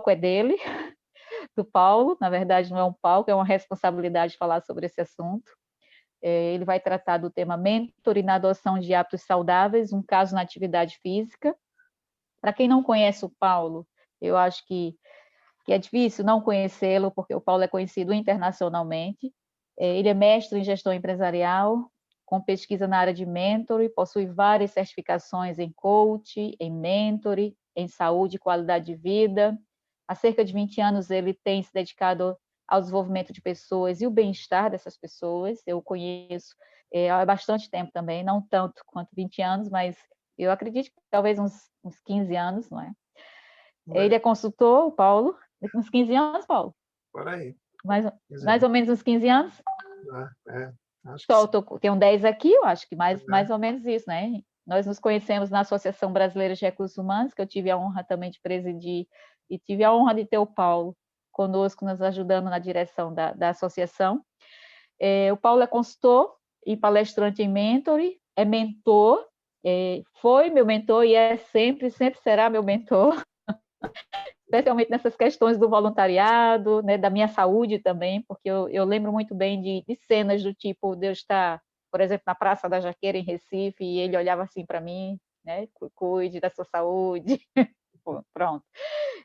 é dele, do Paulo. Na verdade, não é um palco, é uma responsabilidade falar sobre esse assunto. Ele vai tratar do tema mentoring na adoção de hábitos saudáveis, um caso na atividade física. Para quem não conhece o Paulo, eu acho que é difícil não conhecê-lo, porque o Paulo é conhecido internacionalmente. Ele é mestre em gestão empresarial, com pesquisa na área de mentoring, possui várias certificações em coaching, em mentoring, em saúde e qualidade de vida. Há cerca de 20 anos ele tem se dedicado ao desenvolvimento de pessoas e o bem-estar dessas pessoas. Eu conheço há bastante tempo também, não tanto quanto 20 anos, mas eu acredito que talvez uns 15 anos, não é? Ele é consultor, o Paulo, uns 15 anos, Paulo? Por aí. Mais ou menos uns 15 anos? Acho que sim. Tem 10 aqui, eu acho que mais ou menos isso, né? Nós nos conhecemos na Associação Brasileira de Recursos Humanos, que eu tive a honra também de presidir, e tive a honra de ter o Paulo conosco, nos ajudando na direção da associação. O Paulo é consultor e palestrante em mentoring, é mentor, foi meu mentor e sempre será meu mentor, especialmente nessas questões do voluntariado, né, da minha saúde também, porque eu lembro muito bem de cenas do tipo, de eu estar, por exemplo, na Praça da Jaqueira, em Recife, e ele olhava assim para mim, né, cuide da sua saúde, pronto.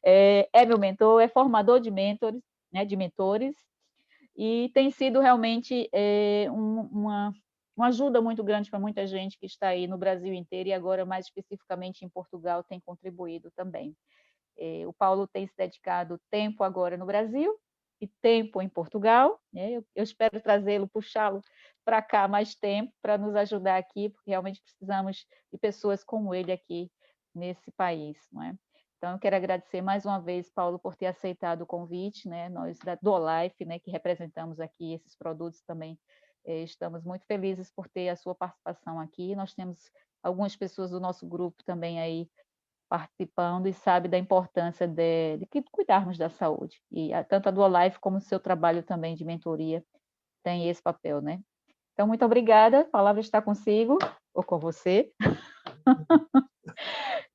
É meu mentor, é formador de mentores, né, de mentores, e tem sido realmente uma ajuda muito grande para muita gente que está aí no Brasil inteiro e agora, mais especificamente em Portugal, tem contribuído também. O Paulo tem se dedicado tempo agora no Brasil e tempo em Portugal, né? Eu espero trazê-lo, puxá-lo para cá mais tempo, para nos ajudar aqui, porque realmente precisamos de pessoas como ele aqui nesse país, não é? Então, eu quero agradecer mais uma vez, Paulo, por ter aceitado o convite, né? Nós da Duolife, né, que representamos aqui esses produtos também, estamos muito felizes por ter a sua participação aqui. Nós temos algumas pessoas do nosso grupo também aí participando e sabe da importância de cuidarmos da saúde. E tanto a Duolife como o seu trabalho também de mentoria tem esse papel, né? Então, muito obrigada, a palavra está consigo, ou com você.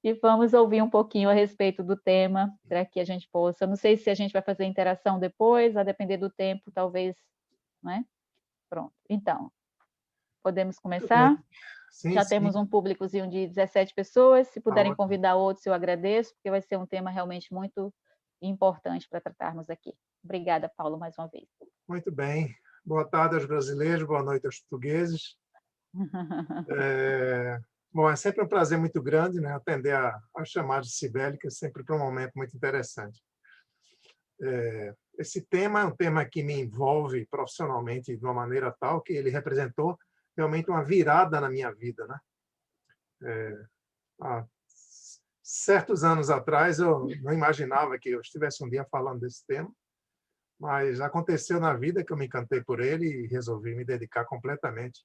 E vamos ouvir um pouquinho a respeito do tema, para que a gente possa, não sei se a gente vai fazer interação depois, a depender do tempo, talvez, né? Pronto, então, podemos começar? Sim, Já sim. temos um públicozinho de 17 pessoas, se puderem Ótimo. convidar outros, eu agradeço, porque vai ser um tema realmente muito importante para tratarmos aqui. Obrigada, Paulo, mais uma vez. Muito bem. Boa tarde aos brasileiros, boa noite aos portugueses. Bom, é sempre um prazer muito grande, né, atender a chamada de Cibele, que é sempre um momento muito interessante. Esse tema é um tema que me envolve profissionalmente de uma maneira tal que ele representou realmente uma virada na minha vida, né? Há certos anos atrás, eu não imaginava que eu estivesse um dia falando desse tema, mas aconteceu na vida que eu me encantei por ele e resolvi me dedicar completamente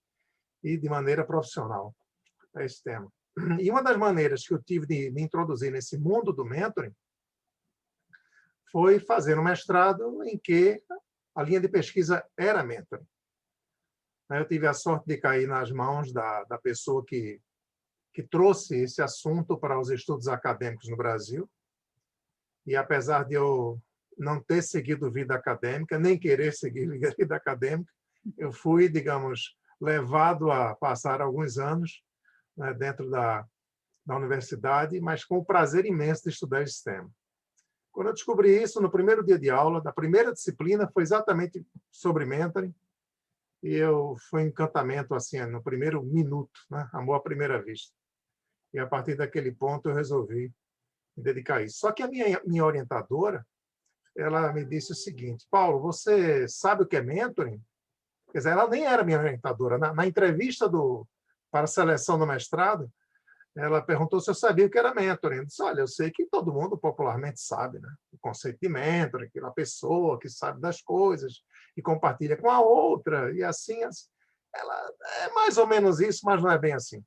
e de maneira profissional a esse tema. E uma das maneiras que eu tive de me introduzir nesse mundo do mentoring foi fazer um mestrado em que a linha de pesquisa era mentoring. Eu tive a sorte de cair nas mãos da pessoa que trouxe esse assunto para os estudos acadêmicos no Brasil. E apesar de eu não ter seguido vida acadêmica, nem querer seguir vida acadêmica, eu fui, digamos, levado a passar alguns anos, né, dentro da universidade, mas com o prazer imenso de estudar esse tema. Quando eu descobri isso, no primeiro dia de aula, da primeira disciplina, foi exatamente sobre mentoring, e eu foi um encantamento assim, no primeiro minuto, né? Amor à primeira vista. E a partir daquele ponto eu resolvi me dedicar a isso. Só que a minha orientadora, ela me disse o seguinte: Paulo, você sabe o que é mentoring? Quer dizer, ela nem era minha orientadora. Na entrevista para a seleção do mestrado, ela perguntou se eu sabia o que era mentoring. Eu disse: olha, eu sei que todo mundo popularmente sabe, né? O conceito de mentoring, aquela pessoa que sabe das coisas e compartilha com a outra, e assim. Ela é mais ou menos isso, mas não é bem assim.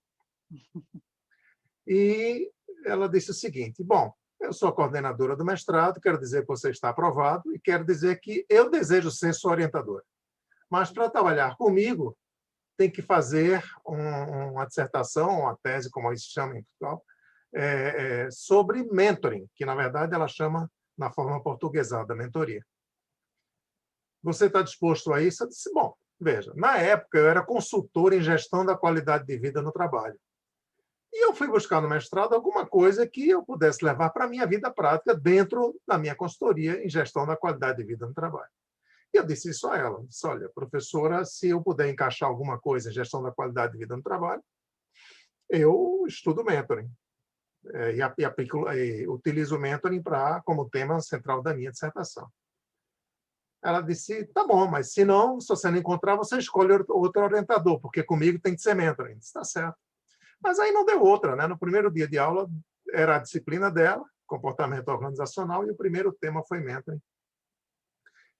E ela disse o seguinte: bom, eu sou a coordenadora do mestrado, quero dizer que você está aprovado e quero dizer que eu desejo ser sua orientadora. Mas para trabalhar comigo, tem que fazer uma dissertação, uma tese, como eles chamam em Portugal, sobre mentoring, que, na verdade, ela chama na forma portuguesada da mentoria. Você está disposto a isso? Eu disse, bom, veja, na época eu era consultor em gestão da qualidade de vida no trabalho. E eu fui buscar no mestrado alguma coisa que eu pudesse levar para a minha vida prática dentro da minha consultoria em gestão da qualidade de vida no trabalho. E eu disse isso a ela. Disse, olha, professora, se eu puder encaixar alguma coisa em gestão da qualidade de vida no trabalho, eu estudo mentoring. E utilizo o mentoring como tema central da minha dissertação. Ela disse, tá bom, mas se você não encontrar, você escolhe outro orientador, porque comigo tem que ser mentoring. Está certo. Mas aí não deu outra, né? No primeiro dia de aula era a disciplina dela, comportamento organizacional, e o primeiro tema foi mentoring.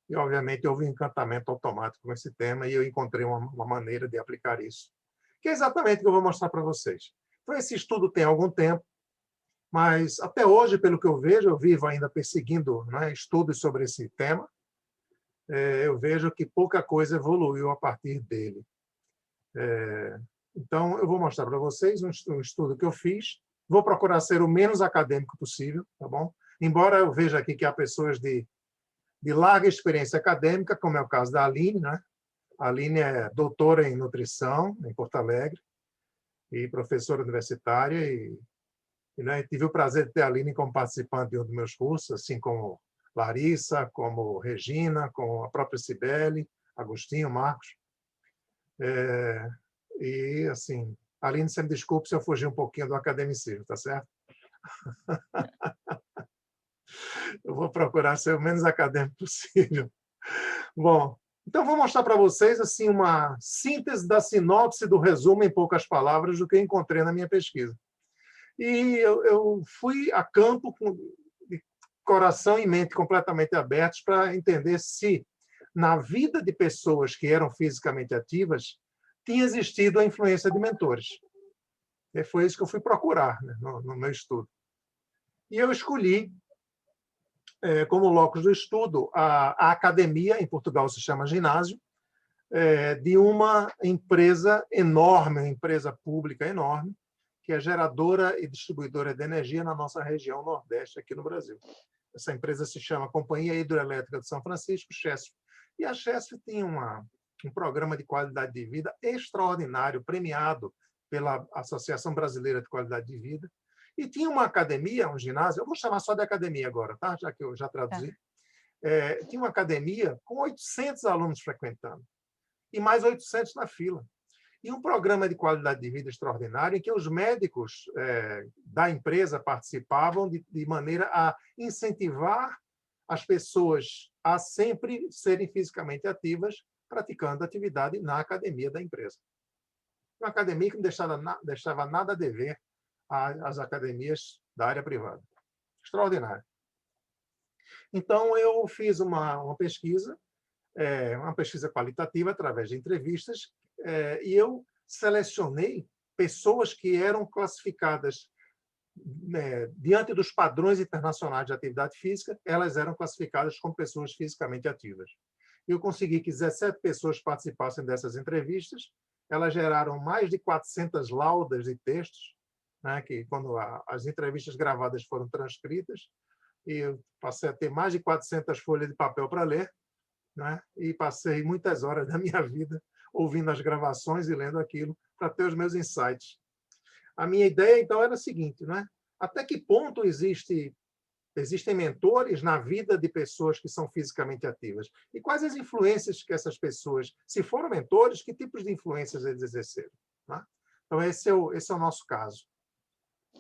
E, obviamente, houve um encantamento automático com esse tema e eu encontrei uma maneira de aplicar isso, que é exatamente o que eu vou mostrar para vocês. Então, esse estudo tem algum tempo, mas até hoje, pelo que eu vejo, eu vivo ainda perseguindo, né, estudos sobre esse tema, eu vejo que pouca coisa evoluiu a partir dele. Então, eu vou mostrar para vocês um estudo que eu fiz. Vou procurar ser o menos acadêmico possível, tá bom? Embora eu veja aqui que há pessoas de larga experiência acadêmica, como é o caso da Aline, né? A Aline é doutora em nutrição em Porto Alegre e professora universitária né, tive o prazer de ter a Aline como participante de um dos meus cursos, assim como Larissa, como Regina, como a própria Cibele, Agostinho, Marcos. E, assim, Aline, você me desculpe se eu fugir um pouquinho do academicismo, tá certo? Eu vou procurar ser o menos acadêmico possível. Bom, então vou mostrar para vocês assim uma síntese da sinopse do resumo em poucas palavras do que eu encontrei na minha pesquisa. E eu fui a campo com coração e mente completamente abertos para entender se na vida de pessoas que eram fisicamente ativas tinha existido a influência de mentores. E foi isso que eu fui procurar, né, no meu estudo. E eu escolhi como locus do estudo a academia, em Portugal se chama ginásio, de uma empresa enorme, uma empresa pública enorme, que é geradora e distribuidora de energia na nossa região Nordeste, aqui no Brasil. Essa empresa se chama Companhia Hidroelétrica de São Francisco, CHESF. E a CHESF tem um programa de qualidade de vida extraordinário, premiado pela Associação Brasileira de Qualidade de Vida. E tinha uma academia, um ginásio, eu vou chamar só de academia agora, tá? Já que eu já traduzi. Tinha uma academia com 800 alunos frequentando e mais 800 na fila. E um programa de qualidade de vida extraordinário em que os médicos da empresa participavam de maneira a incentivar as pessoas a sempre serem fisicamente ativas, praticando atividade na academia da empresa. Uma academia que não deixava nada a dever às academias da área privada. Extraordinário. Então, eu fiz uma pesquisa qualitativa através de entrevistas, e eu selecionei pessoas que eram classificadas diante dos padrões internacionais de atividade física, elas eram classificadas como pessoas fisicamente ativas. Eu consegui que 17 pessoas participassem dessas entrevistas, elas geraram mais de 400 laudas de textos, né, que quando as entrevistas gravadas foram transcritas, e eu passei a ter mais de 400 folhas de papel para ler, né? E passei muitas horas da minha vida ouvindo as gravações e lendo aquilo para ter os meus insights. A minha ideia, então, era a seguinte, né? Até que ponto existem mentores na vida de pessoas que são fisicamente ativas? E quais as influências que essas pessoas, se foram mentores, que tipos de influências eles exerceram? Tá? Então, esse é o nosso caso.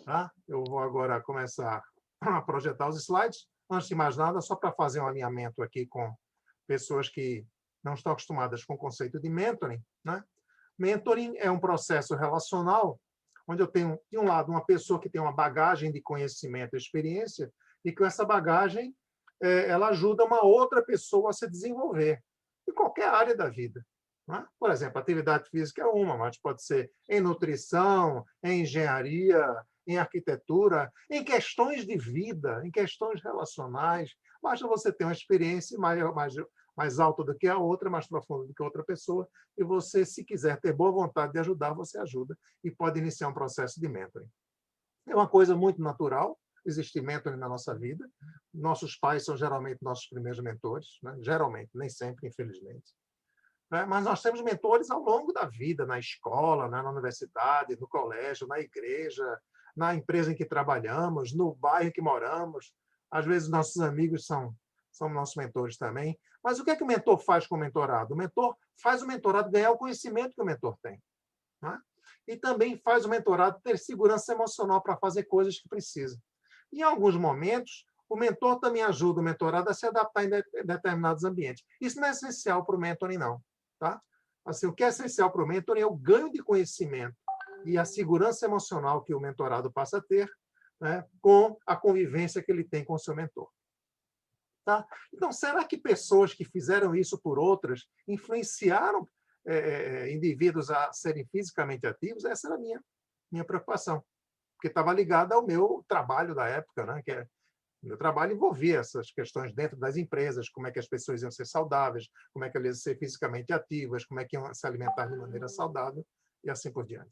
Tá? Eu vou agora começar a projetar os slides. Antes de mais nada, só para fazer um alinhamento aqui com pessoas que não estão acostumadas com o conceito de mentoring, né? Mentoring é um processo relacional onde eu tenho, de um lado, uma pessoa que tem uma bagagem de conhecimento e experiência e com essa bagagem ela ajuda uma outra pessoa a se desenvolver em qualquer área da vida. Né? Por exemplo, atividade física é uma, mas pode ser em nutrição, em engenharia, em arquitetura, em questões de vida, em questões relacionais. Basta você ter uma experiência mais alta do que a outra, mais profunda do que a outra pessoa, e você, se quiser ter boa vontade de ajudar, você ajuda e pode iniciar um processo de mentoring. É uma coisa muito natural. existir mentoring na nossa vida. Nossos pais são geralmente nossos primeiros mentores, né? Geralmente, nem sempre, infelizmente. Né? Mas nós temos mentores ao longo da vida, na escola, né? Na universidade, no colégio, na igreja, na empresa em que trabalhamos, no bairro em que moramos. Às vezes, nossos amigos são nossos mentores também. Mas o que é que o mentor faz com o mentorado? O mentor faz o mentorado ganhar o conhecimento que o mentor tem. Né? E também faz o mentorado ter segurança emocional para fazer coisas que precisa. Em alguns momentos, o mentor também ajuda o mentorado a se adaptar em determinados ambientes. Isso não é essencial para o mentoring, não. Tá? Assim, o que é essencial para o mentoring é o ganho de conhecimento e a segurança emocional que o mentorado passa a ter, né, com a convivência que ele tem com o seu mentor. Tá? Então, será que pessoas que fizeram isso por outras influenciaram indivíduos a serem fisicamente ativos? Essa era a minha preocupação, porque estava ligada ao meu trabalho da época, né? O meu trabalho envolvia essas questões dentro das empresas, como é que as pessoas iam ser saudáveis, como é que elas iam ser fisicamente ativas, como é que iam se alimentar de maneira saudável, e assim por diante.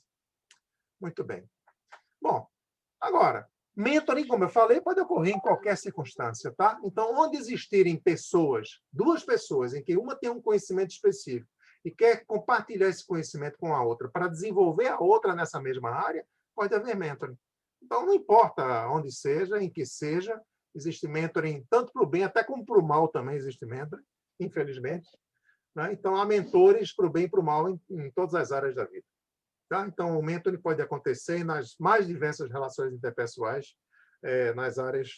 Muito bem. Bom, agora, mentoring, como eu falei, pode ocorrer em qualquer circunstância, tá? Então, onde existirem pessoas, duas pessoas, em que uma tem um conhecimento específico e quer compartilhar esse conhecimento com a outra para desenvolver a outra nessa mesma área, pode haver mentoring. Então, não importa onde seja, em que seja, existe mentoring tanto para o bem, até como para o mal também existe mentoring, infelizmente. Né? Então, há mentores para o bem e para o mal em todas as áreas da vida. Tá? Então, o mentoring pode acontecer nas mais diversas relações interpessoais, nas áreas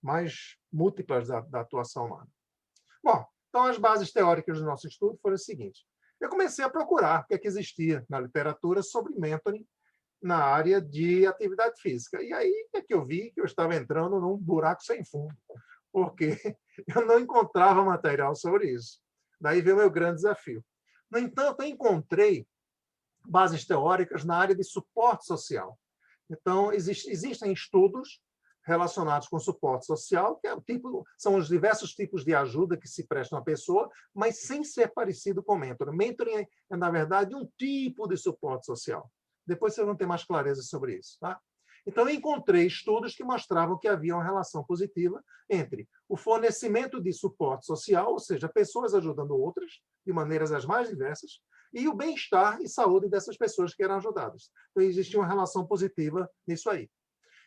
mais múltiplas da atuação humana. Bom, então as bases teóricas do nosso estudo foram as seguintes. Eu comecei a procurar o que é que existia na literatura sobre mentoring na área de atividade física. E aí é que eu vi que eu estava entrando num buraco sem fundo, porque eu não encontrava material sobre isso. Daí veio o meu grande desafio. No entanto, eu encontrei bases teóricas na área de suporte social. Então, existem estudos relacionados com suporte social, que são os diversos tipos de ajuda que se prestam à pessoa, mas sem ser parecido com mentoring. Mentoring é, na verdade, um tipo de suporte social. Depois vocês vão ter mais clareza sobre isso. Tá? Então, eu encontrei estudos que mostravam que havia uma relação positiva entre o fornecimento de suporte social, ou seja, pessoas ajudando outras, de maneiras as mais diversas, e o bem-estar e saúde dessas pessoas que eram ajudadas. Então, existia uma relação positiva nisso aí.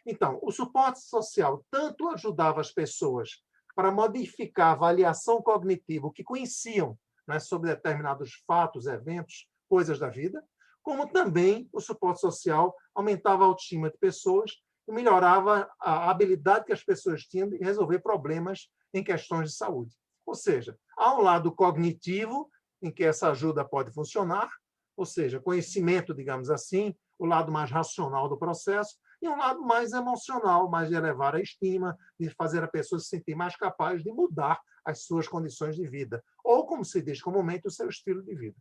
Então, o suporte social tanto ajudava as pessoas para modificar a avaliação cognitiva, o que conheciam, né, sobre determinados fatos, eventos, coisas da vida, como também o suporte social aumentava a autoestima de pessoas e melhorava a habilidade que as pessoas tinham de resolver problemas em questões de saúde. Ou seja, há um lado cognitivo, em que essa ajuda pode funcionar, ou seja, conhecimento, digamos assim, o lado mais racional do processo, e um lado mais emocional, mais de elevar a estima, de fazer a pessoa se sentir mais capaz de mudar as suas condições de vida, ou, como se diz comumente, o seu estilo de vida.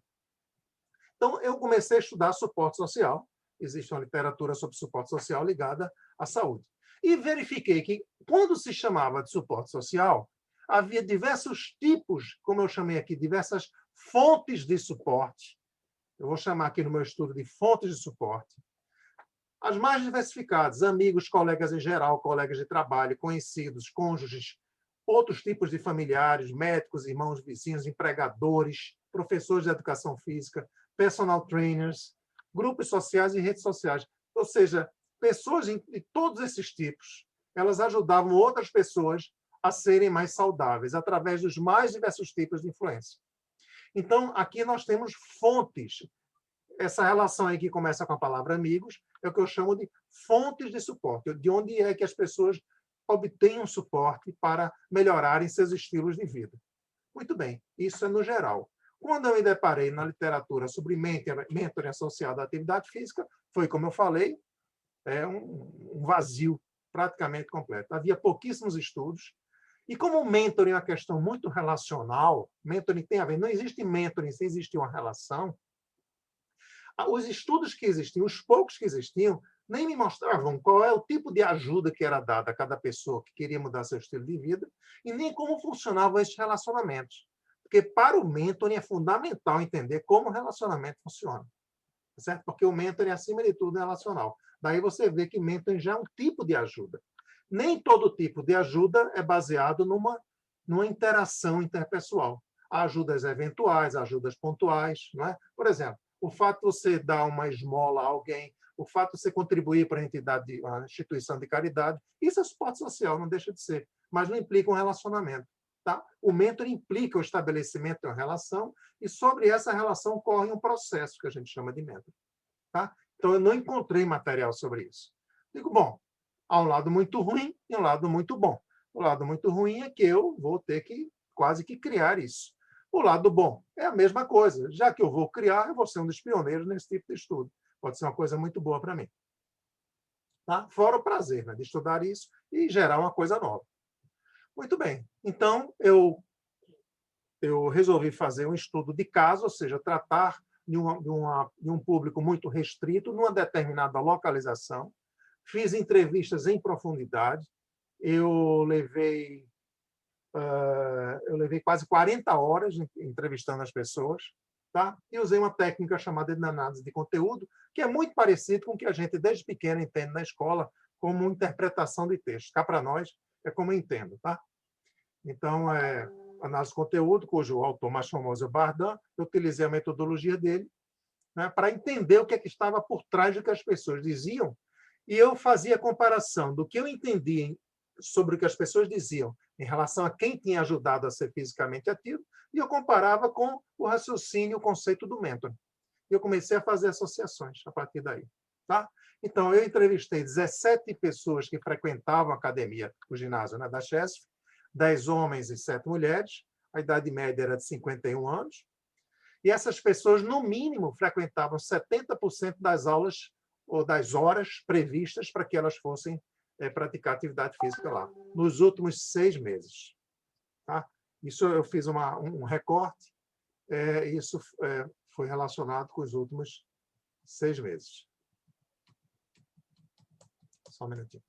Então, eu comecei a estudar suporte social, existe uma literatura sobre suporte social ligada à saúde, e verifiquei que, quando se chamava de suporte social, havia diversos tipos, como eu chamei aqui, diversas fontes de suporte. Eu vou chamar aqui no meu estudo de fontes de suporte. As mais diversificadas, amigos, colegas em geral, colegas de trabalho, conhecidos, cônjuges, outros tipos de familiares, médicos, irmãos, vizinhos, empregadores, professores de educação física, personal trainers, grupos sociais e redes sociais. Ou seja, pessoas de todos esses tipos, elas ajudavam outras pessoas a serem mais saudáveis, através dos mais diversos tipos de influência. Então, aqui nós temos fontes. Essa relação aí que começa com a palavra amigos é o que eu chamo de fontes de suporte, de onde é que as pessoas obtêm um suporte para melhorarem seus estilos de vida. Muito bem, isso é no geral. Quando eu me deparei na literatura sobre mentoring associado à atividade física, foi, como eu falei, um vazio praticamente completo. Havia pouquíssimos estudos. E como o mentoring é uma questão muito relacional, mentoring tem a ver, não existe mentoring sem existir uma relação, os estudos que existiam, os poucos que existiam, nem me mostravam qual é o tipo de ajuda que era dada a cada pessoa que queria mudar seu estilo de vida e nem como funcionavam esses relacionamentos. Porque para o mentoring é fundamental entender como o relacionamento funciona. Certo? Porque o mentoring, acima de tudo, é relacional. Daí você vê que mentoring já é um tipo de ajuda. Nem todo tipo de ajuda é baseado numa interação interpessoal. Há ajudas eventuais, ajudas pontuais. Não é? Por exemplo, o fato de você dar uma esmola a alguém, o fato de você contribuir para uma instituição de caridade, isso é suporte social, não deixa de ser, mas não implica um relacionamento. Tá? O mentor implica o estabelecimento de uma relação e sobre essa relação corre um processo que a gente chama de mentor. Tá? Então, eu não encontrei material sobre isso. Digo, bom, há um lado muito ruim e um lado muito bom. O lado muito ruim é que eu vou ter que quase que criar isso. O lado bom é a mesma coisa. Já que eu vou criar, eu vou ser um dos pioneiros nesse tipo de estudo. Pode ser uma coisa muito boa para mim. Tá? Fora o prazer, né, de estudar isso e gerar uma coisa nova. Muito bem. Então, eu resolvi fazer um estudo de caso, ou seja, tratar de um público muito restrito, numa determinada localização. Fiz entrevistas em profundidade. Eu levei quase 40 horas entrevistando as pessoas, tá? E usei uma técnica chamada de análise de conteúdo, que é muito parecido com o que a gente, desde pequeno, entende na escola como interpretação de texto. Cá para nós, é como eu entendo. Tá? Então, análise de conteúdo, cujo autor mais famoso é o Bardan, eu utilizei a metodologia dele, né, para entender o que estava por trás do que as pessoas diziam, e eu fazia a comparação do que eu entendia sobre o que as pessoas diziam em relação a quem tinha ajudado a ser fisicamente ativo, e eu comparava com o raciocínio, o conceito do mentor. E eu comecei a fazer associações a partir daí. Tá? Então, eu entrevistei 17 pessoas que frequentavam a academia, o ginásio, né, da CHESF, 10 homens e 7 mulheres, a idade média era de 51 anos, e essas pessoas, no mínimo, frequentavam 70% das aulas ou das horas previstas para que elas fossem praticar atividade física lá, nos últimos 6 meses. Tá? Isso eu fiz um recorte, isso foi relacionado com os últimos 6 meses. Só um minutinho.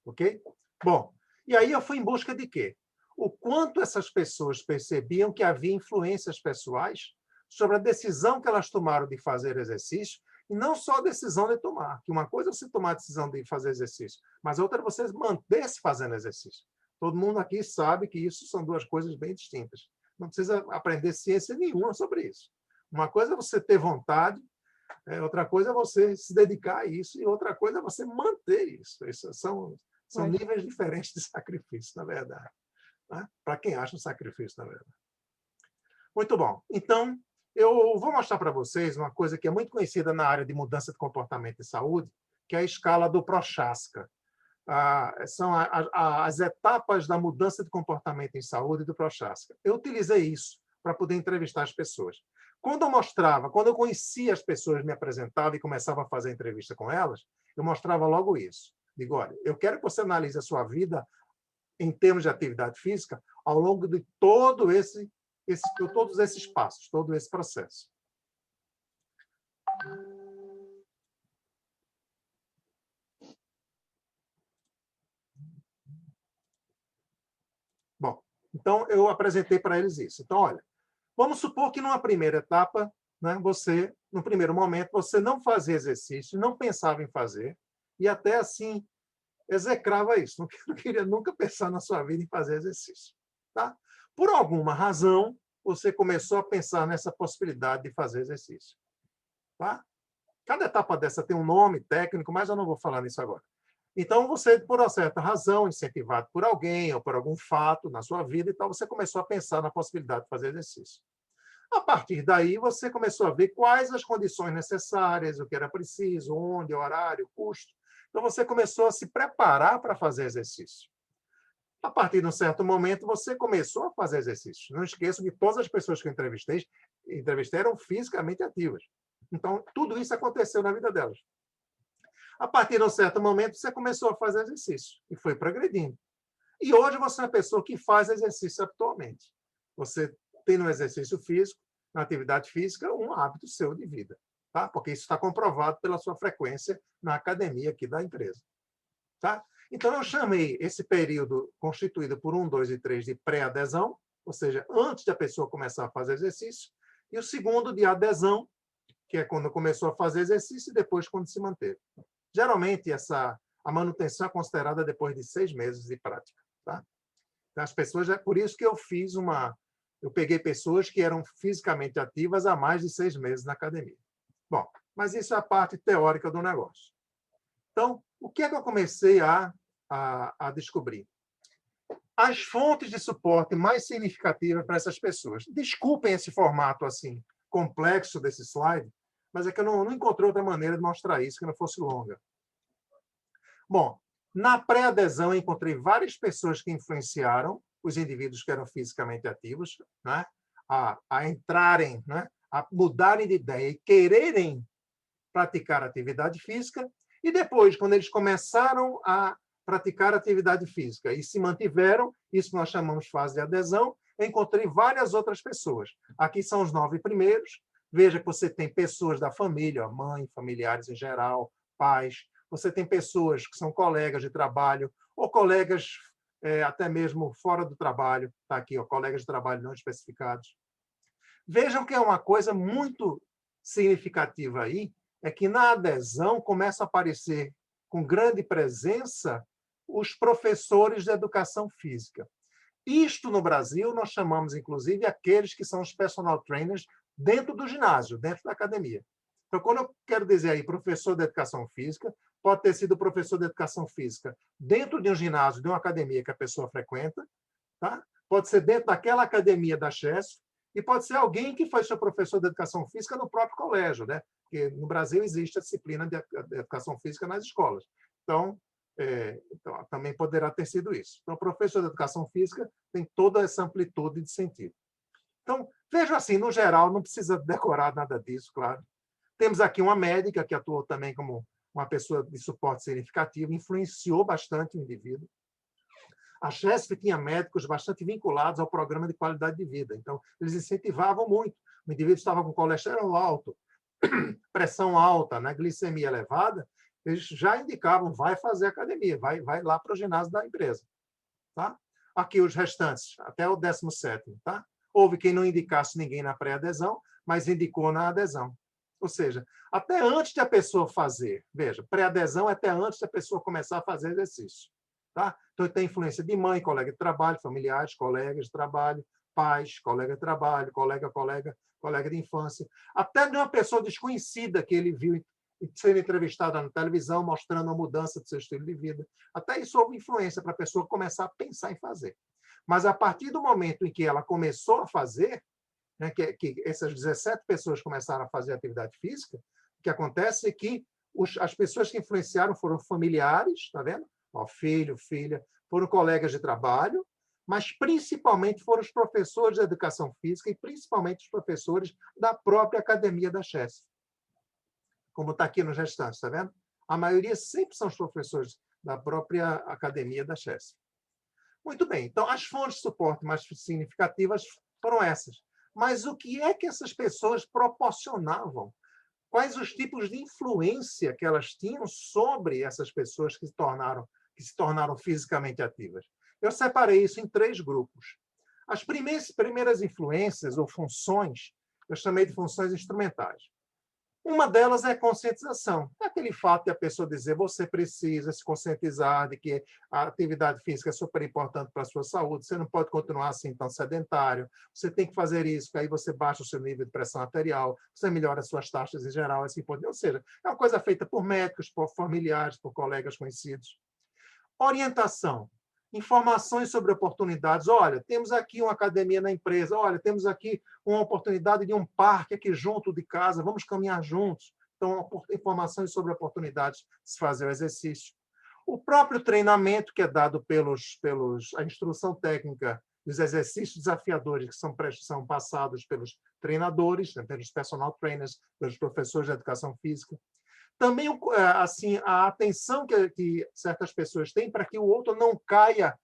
Ok? Bom, e aí eu fui em busca de quê? O quanto essas pessoas percebiam que havia influências pessoais sobre a decisão que elas tomaram de fazer exercício, e não só a decisão de tomar, que uma coisa é você tomar a decisão de fazer exercício, mas outra é você manter-se fazendo exercício. Todo mundo aqui sabe que isso são duas coisas bem distintas. Não precisa aprender ciência nenhuma sobre isso. Uma coisa é você ter vontade, outra coisa é você se dedicar a isso, e outra coisa é você manter isso. Isso são níveis diferentes de sacrifício, na verdade. Né? Para quem acha um sacrifício, na verdade. Muito bom. Então, eu vou mostrar para vocês uma coisa que é muito conhecida na área de mudança de comportamento e saúde, que é a escala do Prochaska. São as etapas da mudança de comportamento em saúde do Prochaska. Eu utilizei isso para poder entrevistar as pessoas. Quando eu conhecia as pessoas, me apresentava e começava a fazer entrevista com elas, eu mostrava logo isso. Digo, olha, eu quero que você analise a sua vida em termos de atividade física ao longo de todos esses passos, todo esse processo. Bom, então eu apresentei para eles isso. Então, olha, vamos supor que numa primeira etapa, né, no primeiro momento, você não fazia exercício, não pensava em fazer, e até assim execrava isso. Não queria nunca pensar na sua vida em fazer exercício. Tá? Por alguma razão, você começou a pensar nessa possibilidade de fazer exercício. Tá? Cada etapa dessa tem um nome técnico, mas eu não vou falar nisso agora. Então, você, por uma certa razão, incentivado por alguém ou por algum fato na sua vida, então você começou a pensar na possibilidade de fazer exercício. A partir daí, você começou a ver quais as condições necessárias, o que era preciso, onde, horário, custo. Então, você começou a se preparar para fazer exercício. A partir de um certo momento, você começou a fazer exercício. Não esqueça que todas as pessoas que eu entrevistei eram fisicamente ativas. Então, tudo isso aconteceu na vida delas. A partir de um certo momento, você começou a fazer exercício e foi progredindo. E hoje você é uma pessoa que faz exercício habitualmente. Você tem no exercício físico, na atividade física, um hábito seu de vida. Tá? Porque isso está comprovado pela sua frequência na academia aqui da empresa. Tá? Então, eu chamei esse período constituído por 1, 2 e 3 de pré-adesão, ou seja, antes da pessoa começar a fazer exercício, e o segundo de adesão, que é quando começou a fazer exercício e depois quando se manteve. Geralmente, essa a manutenção é considerada depois de 6 meses de prática. Tá? Então, as pessoas, é por isso que eu peguei pessoas que eram fisicamente ativas há mais de 6 meses na academia. Bom, mas isso é a parte teórica do negócio. Então, o que é que eu comecei a descobrir? As fontes de suporte mais significativas para essas pessoas. Desculpem esse formato assim complexo desse slide, mas é que eu não encontrei outra maneira de mostrar isso que não fosse longa. Bom, na pré-adesão eu encontrei várias pessoas que influenciaram os indivíduos que eram fisicamente ativos, né, a entrarem, né, a mudarem de ideia e quererem praticar atividade física. E depois, quando eles começaram a praticar atividade física e se mantiveram, isso nós chamamos de fase de adesão, eu encontrei várias outras pessoas. Aqui são os 9 primeiros. Veja que você tem pessoas da família, mãe, familiares em geral, pais. Você tem pessoas que são colegas de trabalho ou colegas até mesmo fora do trabalho. Está aqui, ó, colegas de trabalho não especificados. Vejam que é uma coisa muito significativa aí, é que na adesão começa a aparecer com grande presença os professores de educação física. Isto, no Brasil, nós chamamos, inclusive, aqueles que são os personal trainers dentro do ginásio, dentro da academia. Então, quando eu quero dizer aí professor de educação física, pode ter sido professor de educação física dentro de um ginásio, de uma academia que a pessoa frequenta, tá? Pode ser dentro daquela academia da CHESF, e pode ser alguém que foi seu professor de educação física no próprio colégio, né? Porque no Brasil existe a disciplina de educação física nas escolas. Então, também poderá ter sido isso. Então, o professor de educação física tem toda essa amplitude de sentido. Então, vejo assim, no geral, não precisa decorar nada disso, claro. Temos aqui uma médica que atuou também como uma pessoa de suporte significativo, influenciou bastante o indivíduo. A CHESF tinha médicos bastante vinculados ao programa de qualidade de vida. Então, eles incentivavam muito. O indivíduo estava com colesterol alto, pressão alta, né, glicemia elevada, eles já indicavam, vai fazer academia, vai lá para o ginásio da empresa. Tá? Aqui os restantes, até o 17º. Tá? Houve quem não indicasse ninguém na pré-adesão, mas indicou na adesão. Ou seja, até antes de a pessoa fazer, veja, pré-adesão é até antes da pessoa começar a fazer exercício. Tá? Então, tem influência de mãe, colega de trabalho, familiares, colegas de trabalho, pais, colega de trabalho, colega de infância, até de uma pessoa desconhecida que ele viu sendo entrevistada na televisão, mostrando a mudança do seu estilo de vida. Até isso houve influência para a pessoa começar a pensar em fazer. Mas, a partir do momento em que ela começou a fazer, né, que essas 17 pessoas começaram a fazer atividade física, o que acontece é que as pessoas que influenciaram foram familiares, está vendo? Ó, filho, filha, foram colegas de trabalho, mas principalmente foram os professores de educação física e principalmente os professores da própria academia da CHESF. Como está aqui nos restantes, está vendo? A maioria sempre são os professores da própria academia da CHESF. Muito bem, então as fontes de suporte mais significativas foram essas. Mas o que é que essas pessoas proporcionavam? Quais os tipos de influência que elas tinham sobre essas pessoas que se tornaram fisicamente ativas? Eu separei isso em 3 grupos. As primeiras influências ou funções, eu chamei de funções instrumentais. Uma delas é a conscientização. É aquele fato de a pessoa dizer você precisa se conscientizar de que a atividade física é super importante para a sua saúde, você não pode continuar assim tão sedentário, você tem que fazer isso, porque aí você baixa o seu nível de pressão arterial, você melhora as suas taxas em geral, assim por diante. Ou seja, é uma coisa feita por médicos, por familiares, por colegas conhecidos. Orientação. Informações sobre oportunidades. Olha, temos aqui uma academia na empresa. Olha, temos aqui uma oportunidade de um parque aqui junto de casa. Vamos caminhar juntos. Então, informações sobre oportunidades de se fazer o exercício. O próprio treinamento que é dado a instrução técnica dos exercícios desafiadores que são passados pelos treinadores, né, pelos personal trainers, pelos professores de educação física. Também assim, a atenção que certas pessoas têm para que o outro não caia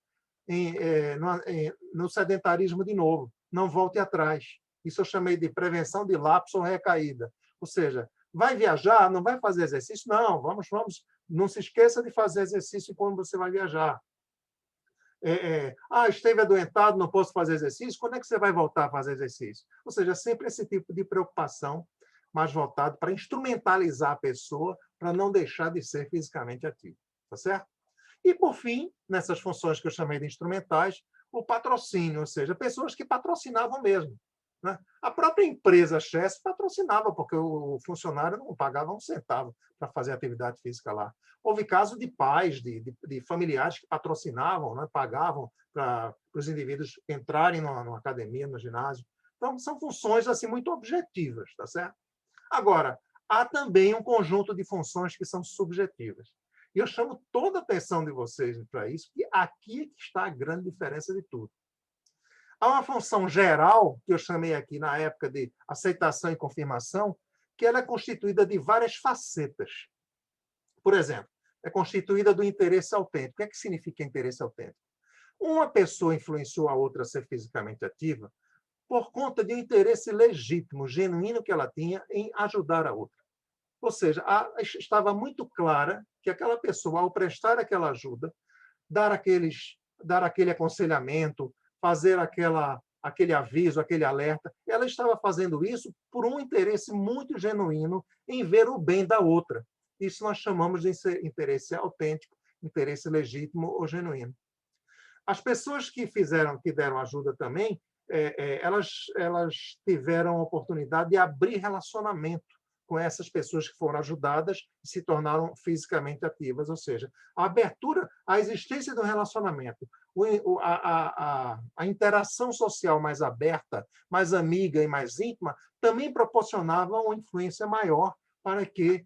no sedentarismo de novo, não volte atrás. Isso eu chamei de prevenção de lapso ou recaída. Ou seja, vai viajar, não vai fazer exercício? Não, não se esqueça de fazer exercício quando você vai viajar. Esteve adoentado, não posso fazer exercício? Quando é que você vai voltar a fazer exercício? Ou seja, sempre esse tipo de preocupação mais voltado para instrumentalizar a pessoa para não deixar de ser fisicamente ativo. tá certo? E, por fim, nessas funções que eu chamei de instrumentais, o patrocínio, ou seja, pessoas que patrocinavam mesmo, né? A própria empresa Chess patrocinava, porque o funcionário não pagava um centavo para fazer atividade física lá. Houve casos de pais, de familiares que patrocinavam, né? Pagavam para os indivíduos entrarem numa academia, no ginásio. Então, são funções assim muito objetivas, tá certo? Agora, há também um conjunto de funções que são subjetivas. E eu chamo toda a atenção de vocês para isso, que aqui é que está a grande diferença de tudo. Há uma função geral, que eu chamei aqui na época de aceitação e confirmação, que ela é constituída de várias facetas. Por exemplo, é constituída do interesse autêntico. O que é que significa interesse autêntico? Uma pessoa influenciou a outra a ser fisicamente ativa por conta de um interesse legítimo, genuíno que ela tinha em ajudar a outra. Ou seja, estava muito clara que aquela pessoa, ao prestar aquela ajuda, dar aquele aconselhamento, fazer aquele aviso, aquele alerta, ela estava fazendo isso por um interesse muito genuíno em ver o bem da outra. Isso nós chamamos de interesse autêntico, interesse legítimo ou genuíno. As pessoas que deram ajuda também, elas tiveram a oportunidade de abrir relacionamento com essas pessoas que foram ajudadas e se tornaram fisicamente ativas, ou seja, a abertura, a existência do relacionamento, a interação social mais aberta, mais amiga e mais íntima, também proporcionava uma influência maior para que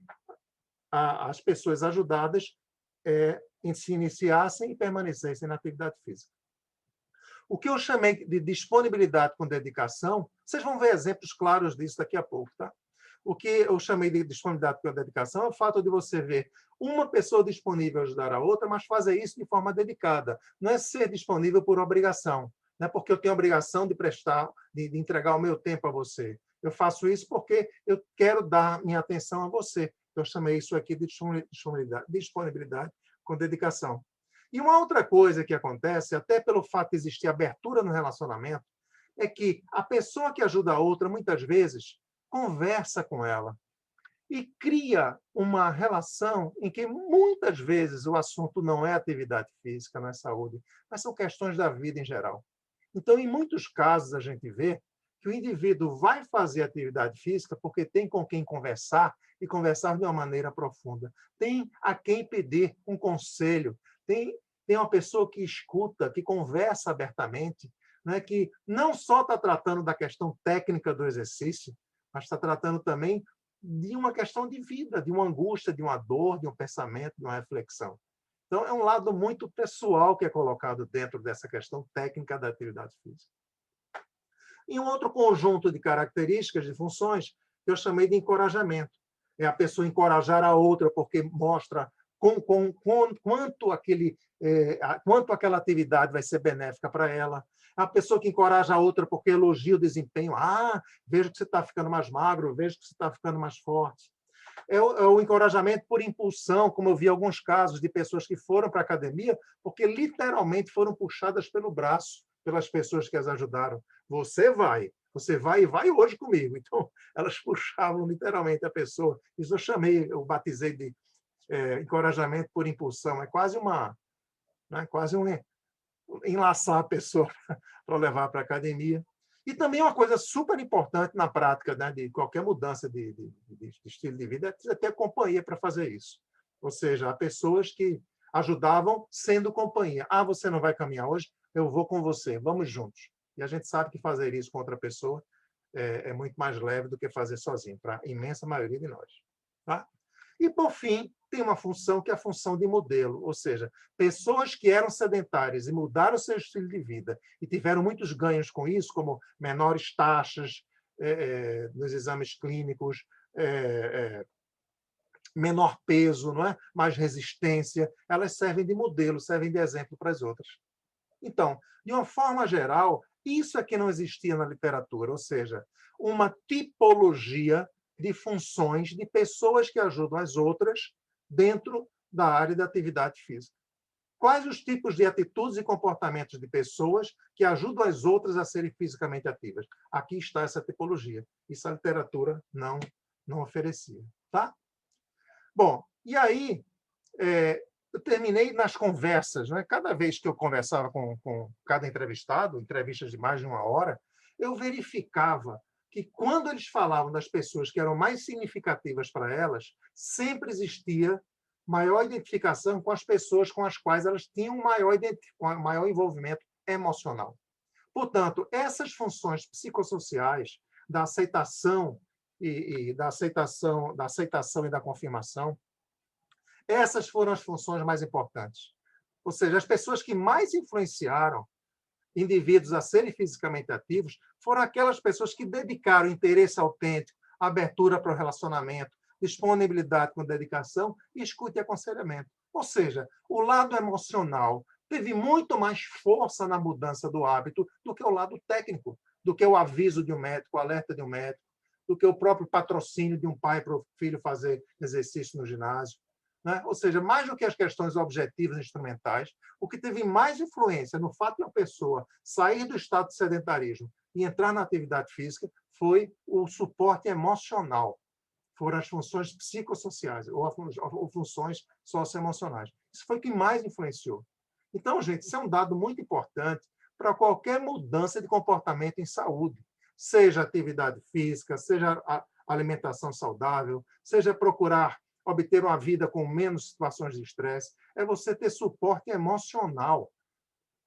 as pessoas ajudadas se iniciassem e permanecessem na atividade física. O que eu chamei de disponibilidade com dedicação, vocês vão ver exemplos claros disso daqui a pouco, tá? O que eu chamei de disponibilidade com dedicação é o fato de você ver uma pessoa disponível a ajudar a outra, mas fazer isso de forma dedicada. Não é ser disponível por obrigação, não é porque eu tenho a obrigação de prestar, de entregar o meu tempo a você. Eu faço isso porque eu quero dar minha atenção a você. Eu chamei isso aqui de disponibilidade com dedicação. E uma outra coisa que acontece, até pelo fato de existir abertura no relacionamento, é que a pessoa que ajuda a outra, muitas vezes, conversa com ela e cria uma relação em que, muitas vezes, o assunto não é atividade física, não é saúde, mas são questões da vida em geral. Então, em muitos casos, a gente vê que o indivíduo vai fazer atividade física porque tem com quem conversar e conversar de uma maneira profunda. Tem a quem pedir um conselho, tem uma pessoa que escuta, que conversa abertamente, né, que não só está tratando da questão técnica do exercício, mas está tratando também de uma questão de vida, de uma angústia, de uma dor, de um pensamento, de uma reflexão. Então, é um lado muito pessoal que é colocado dentro dessa questão técnica da atividade física. E um outro conjunto de características, de funções, que eu chamei de encorajamento. É a pessoa encorajar a outra porque mostra quanto aquela atividade vai ser benéfica para ela. A pessoa que encoraja a outra porque elogia o desempenho. Ah, vejo que você está ficando mais magro, vejo que você está ficando mais forte. É o encorajamento por impulsão, como eu vi alguns casos de pessoas que foram para a academia porque literalmente foram puxadas pelo braço pelas pessoas que as ajudaram. Você vai e vai hoje comigo. Então, elas puxavam literalmente a pessoa. Isso eu batizei de encorajamento por impulsão. É quase enlaçar a pessoa para levar para a academia. E também uma coisa super importante na prática, né, de qualquer mudança de estilo de vida é ter companhia para fazer isso. Ou seja, há pessoas que ajudavam sendo companhia. Ah, você não vai caminhar hoje? Eu vou com você, vamos juntos. E a gente sabe que fazer isso com outra pessoa é muito mais leve do que fazer sozinho, para a imensa maioria de nós. Tá? E, por fim, tem uma função que é a função de modelo, ou seja, pessoas que eram sedentárias e mudaram seu estilo de vida e tiveram muitos ganhos com isso, como menores taxas nos exames clínicos, menor peso, não é? Mais resistência, elas servem de modelo, servem de exemplo para as outras. Então, de uma forma geral, isso é que não existia na literatura, ou seja, uma tipologia de funções de pessoas que ajudam as outras dentro da área da atividade física. Quais os tipos de atitudes e comportamentos de pessoas que ajudam as outras a serem fisicamente ativas? Aqui está essa tipologia. Isso a literatura não oferecia. Tá? Bom, e aí, eu terminei nas conversas, né? Cada vez que eu conversava com cada entrevistado, entrevistas de mais de 1 hora, eu verificava que, quando eles falavam das pessoas que eram mais significativas para elas, sempre existia maior identificação com as pessoas com as quais elas tinham maior envolvimento emocional. Portanto, essas funções psicossociais da aceitação e da confirmação, essas foram as funções mais importantes. Ou seja, as pessoas que mais influenciaram indivíduos a serem fisicamente ativos foram aquelas pessoas que dedicaram interesse autêntico, abertura para o relacionamento, disponibilidade com dedicação e escuta e aconselhamento. Ou seja, o lado emocional teve muito mais força na mudança do hábito do que o lado técnico, do que o aviso de um médico, o alerta de um médico, do que o próprio patrocínio de um pai para o filho fazer exercício no ginásio. Né? Ou seja, mais do que as questões objetivas e instrumentais, o que teve mais influência no fato de uma pessoa sair do estado de sedentarismo e entrar na atividade física foi o suporte emocional, foram as funções psicossociais ou funções socioemocionais. Isso foi o que mais influenciou. Então, gente, isso é um dado muito importante para qualquer mudança de comportamento em saúde, seja atividade física, seja alimentação saudável, seja procurar obter uma vida com menos situações de estresse, é você ter suporte emocional.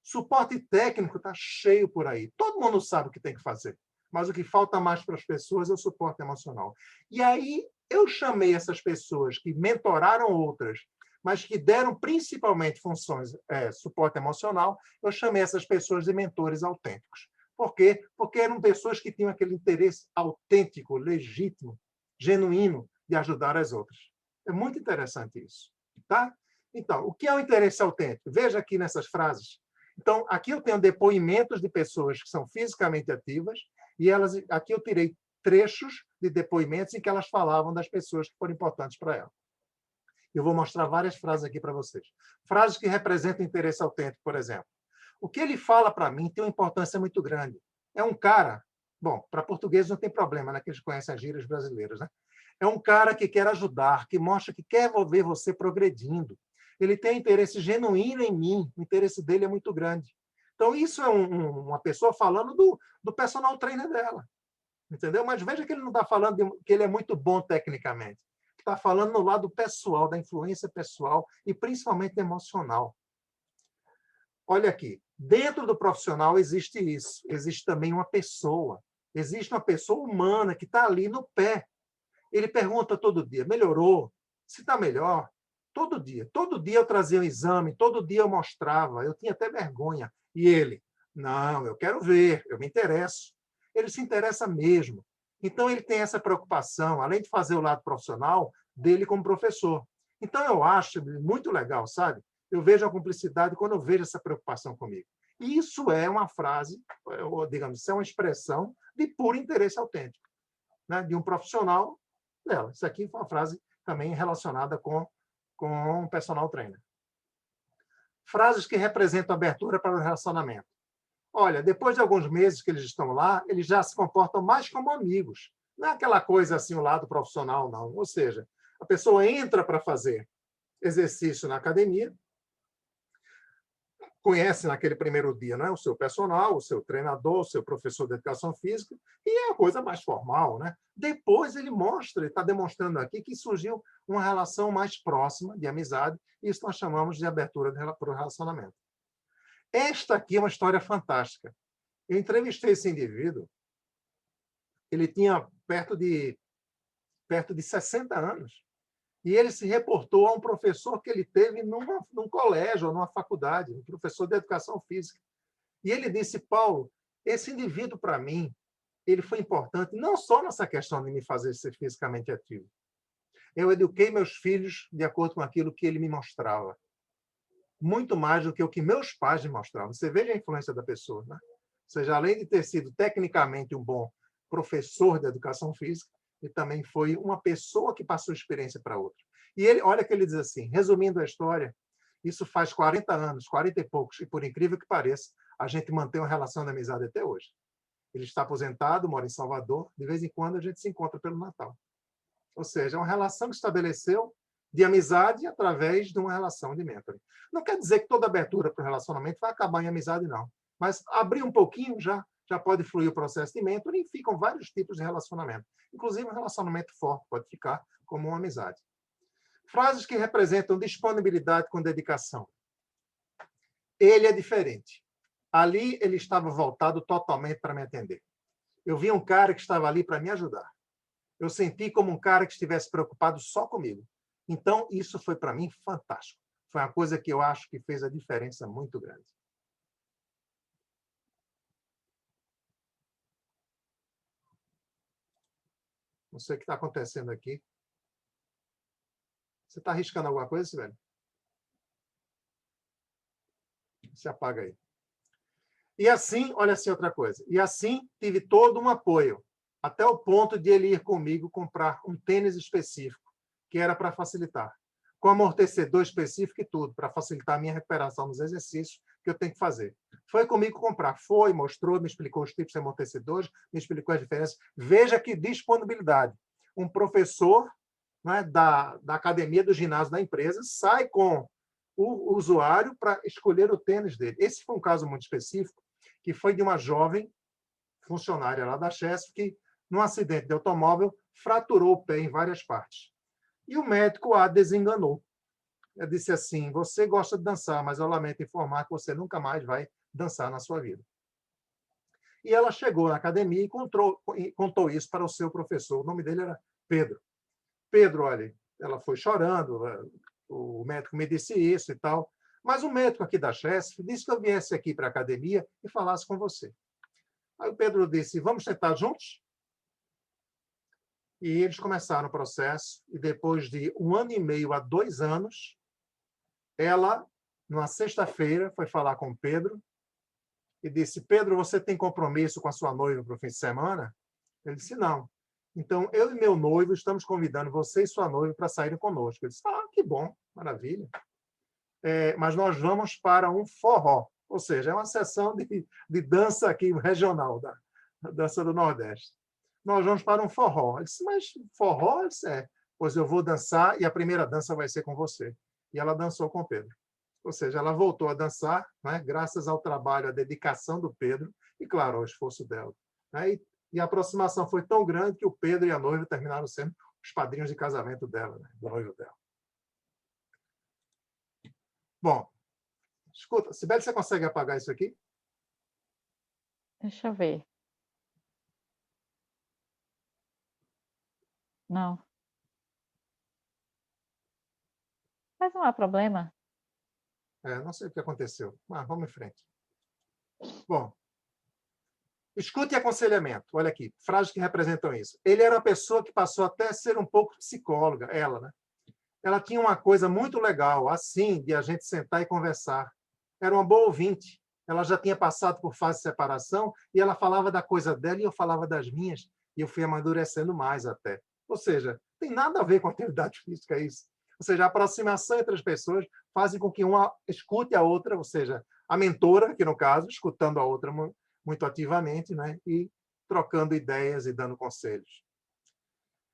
Suporte técnico está cheio por aí. Todo mundo sabe o que tem que fazer, mas o que falta mais para as pessoas é o suporte emocional. E aí eu chamei essas pessoas que mentoraram outras, mas que deram principalmente funções, suporte emocional, eu chamei essas pessoas de mentores autênticos. Por quê? Porque eram pessoas que tinham aquele interesse autêntico, legítimo, genuíno de ajudar as outras. É muito interessante isso. Tá? Então, o que é o interesse autêntico? Veja aqui nessas frases. Então, aqui eu tenho depoimentos de pessoas que são fisicamente ativas, e aqui eu tirei trechos de depoimentos em que elas falavam das pessoas que foram importantes para elas. Eu vou mostrar várias frases aqui para vocês. Frases que representam interesse autêntico, por exemplo. O que ele fala para mim tem uma importância muito grande. É um cara, bom, para português não tem problema, né, que eles conhecem as gírias brasileiras, né? É um cara que quer ajudar, que mostra que quer ver você progredindo. Ele tem interesse genuíno em mim, o interesse dele é muito grande. Então, isso é uma pessoa falando do personal trainer dela, entendeu? Mas veja que ele não está falando que ele é muito bom tecnicamente. Está falando no lado pessoal, da influência pessoal e principalmente emocional. Olha aqui, dentro do profissional existe isso, existe também uma pessoa, existe uma pessoa humana que está ali no pé. Ele pergunta todo dia, melhorou? Se está melhor? Todo dia eu trazia um exame, todo dia eu mostrava, eu tinha até vergonha. E ele, não, eu quero ver, eu me interesso. Ele se interessa mesmo. Então, ele tem essa preocupação, além de fazer o lado profissional, dele como professor. Então, eu acho muito legal, sabe? Eu vejo a cumplicidade quando eu vejo essa preocupação comigo. E isso é uma frase, ou, digamos, isso é uma expressão de puro interesse autêntico, né? De um profissional dela. Isso aqui foi uma frase também relacionada com um personal trainer. Frases que representam abertura para o relacionamento. Olha, depois de alguns meses que eles estão lá, eles já se comportam mais como amigos. Não é aquela coisa assim, o lado profissional, não. Ou seja, a pessoa entra para fazer exercício na academia, conhece naquele primeiro dia, né, o seu personal, o seu treinador, o seu professor de educação física, e é a coisa mais formal, né? Depois ele está demonstrando aqui que surgiu uma relação mais próxima de amizade, e isso nós chamamos de abertura para o relacionamento. Esta aqui é uma história fantástica. Eu entrevistei esse indivíduo, ele tinha perto de 60 anos, e ele se reportou a um professor que ele teve num colégio ou numa faculdade, um professor de educação física. E ele disse, Paulo, esse indivíduo, para mim, ele foi importante não só nessa questão de me fazer ser fisicamente ativo. Eu eduquei meus filhos de acordo com aquilo que ele me mostrava. Muito mais do que o que meus pais me mostravam. Você veja a influência da pessoa, né? Ou seja, além de ter sido tecnicamente um bom professor de educação física, ele também foi uma pessoa que passou experiência para outra. E ele, olha que ele diz assim, resumindo a história, isso faz 40 anos, 40 e poucos, e por incrível que pareça, a gente mantém uma relação de amizade até hoje. Ele está aposentado, mora em Salvador, de vez em quando a gente se encontra pelo Natal. Ou seja, é uma relação que estabeleceu de amizade através de uma relação de mentoring. Não quer dizer que toda abertura para o relacionamento vai acabar em amizade, não. Mas abrir um pouquinho já pode fluir o processo de mentoring e ficam vários tipos de relacionamento. Inclusive, um relacionamento forte pode ficar como uma amizade. Frases que representam disponibilidade com dedicação. Ele é diferente. Ali, ele estava voltado totalmente para me atender. Eu vi um cara que estava ali para me ajudar. Eu senti como um cara que estivesse preocupado só comigo. Então, isso foi para mim fantástico. Foi uma coisa que eu acho que fez a diferença muito grande. Não sei o que está acontecendo aqui. Você está arriscando alguma coisa, Sibeli? Se apaga aí. E assim, olha assim outra coisa. E assim tive todo um apoio, até o ponto de ele ir comigo comprar um tênis específico, que era para facilitar, com amortecedor específico e tudo, para facilitar a minha recuperação nos exercícios que eu tenho que fazer. Foi comigo comprar, foi, mostrou, me explicou os tipos de amortecedores, me explicou as diferenças. Veja que disponibilidade. Um professor, né, da academia do ginásio da empresa sai com o usuário para escolher o tênis dele. Esse foi um caso muito específico, que foi de uma jovem funcionária lá da Chesf que, num acidente de automóvel, fraturou o pé em várias partes. E o médico a desenganou. Ele disse assim, você gosta de dançar, mas eu lamento informar que você nunca mais vai dançar na sua vida. E ela chegou na academia e contou isso para o seu professor. O nome dele era Pedro. Pedro, olha, ela foi chorando, o médico me disse isso e tal, mas o médico aqui da Chesf disse que eu viesse aqui para a academia e falasse com você. Aí o Pedro disse, vamos tentar juntos? E eles começaram o processo, e depois de 1 ano e meio a 2 anos, ela, numa sexta-feira, foi falar com o Pedro e disse, Pedro, você tem compromisso com a sua noiva para o fim de semana? Ele disse, não. Então, eu e meu noivo estamos convidando você e sua noiva para saírem conosco. Ele disse, que bom, maravilha. Mas nós vamos para um forró, ou seja, é uma sessão de dança aqui regional, da dança do Nordeste. Nós vamos para um forró. Ele disse, mas forró? Ele disse, pois eu vou dançar e a primeira dança vai ser com você. E ela dançou com o Pedro. Ou seja, ela voltou a dançar, né, graças ao trabalho, à dedicação do Pedro e, claro, ao esforço dela. Né? E a aproximação foi tão grande que o Pedro e a noiva terminaram sendo os padrinhos de casamento dela, né, do noivo dela. Bom, escuta, Sibeli, você consegue apagar isso aqui? Deixa eu ver. Não. Mas não há problema. Não sei o que aconteceu, mas vamos em frente. Bom, escute aconselhamento. Olha aqui, frases que representam isso. Ele era uma pessoa que passou até a ser um pouco psicóloga, ela, né? Ela tinha uma coisa muito legal, assim, de a gente sentar e conversar. Era uma boa ouvinte. Ela já tinha passado por fase de separação e ela falava da coisa dela e eu falava das minhas. E eu fui amadurecendo mais até. Ou seja, tem nada a ver com atividade física isso. Ou seja, a aproximação entre as pessoas faz com que uma escute a outra, ou seja, a mentora, que no caso, escutando a outra muito ativamente, né? E trocando ideias e dando conselhos.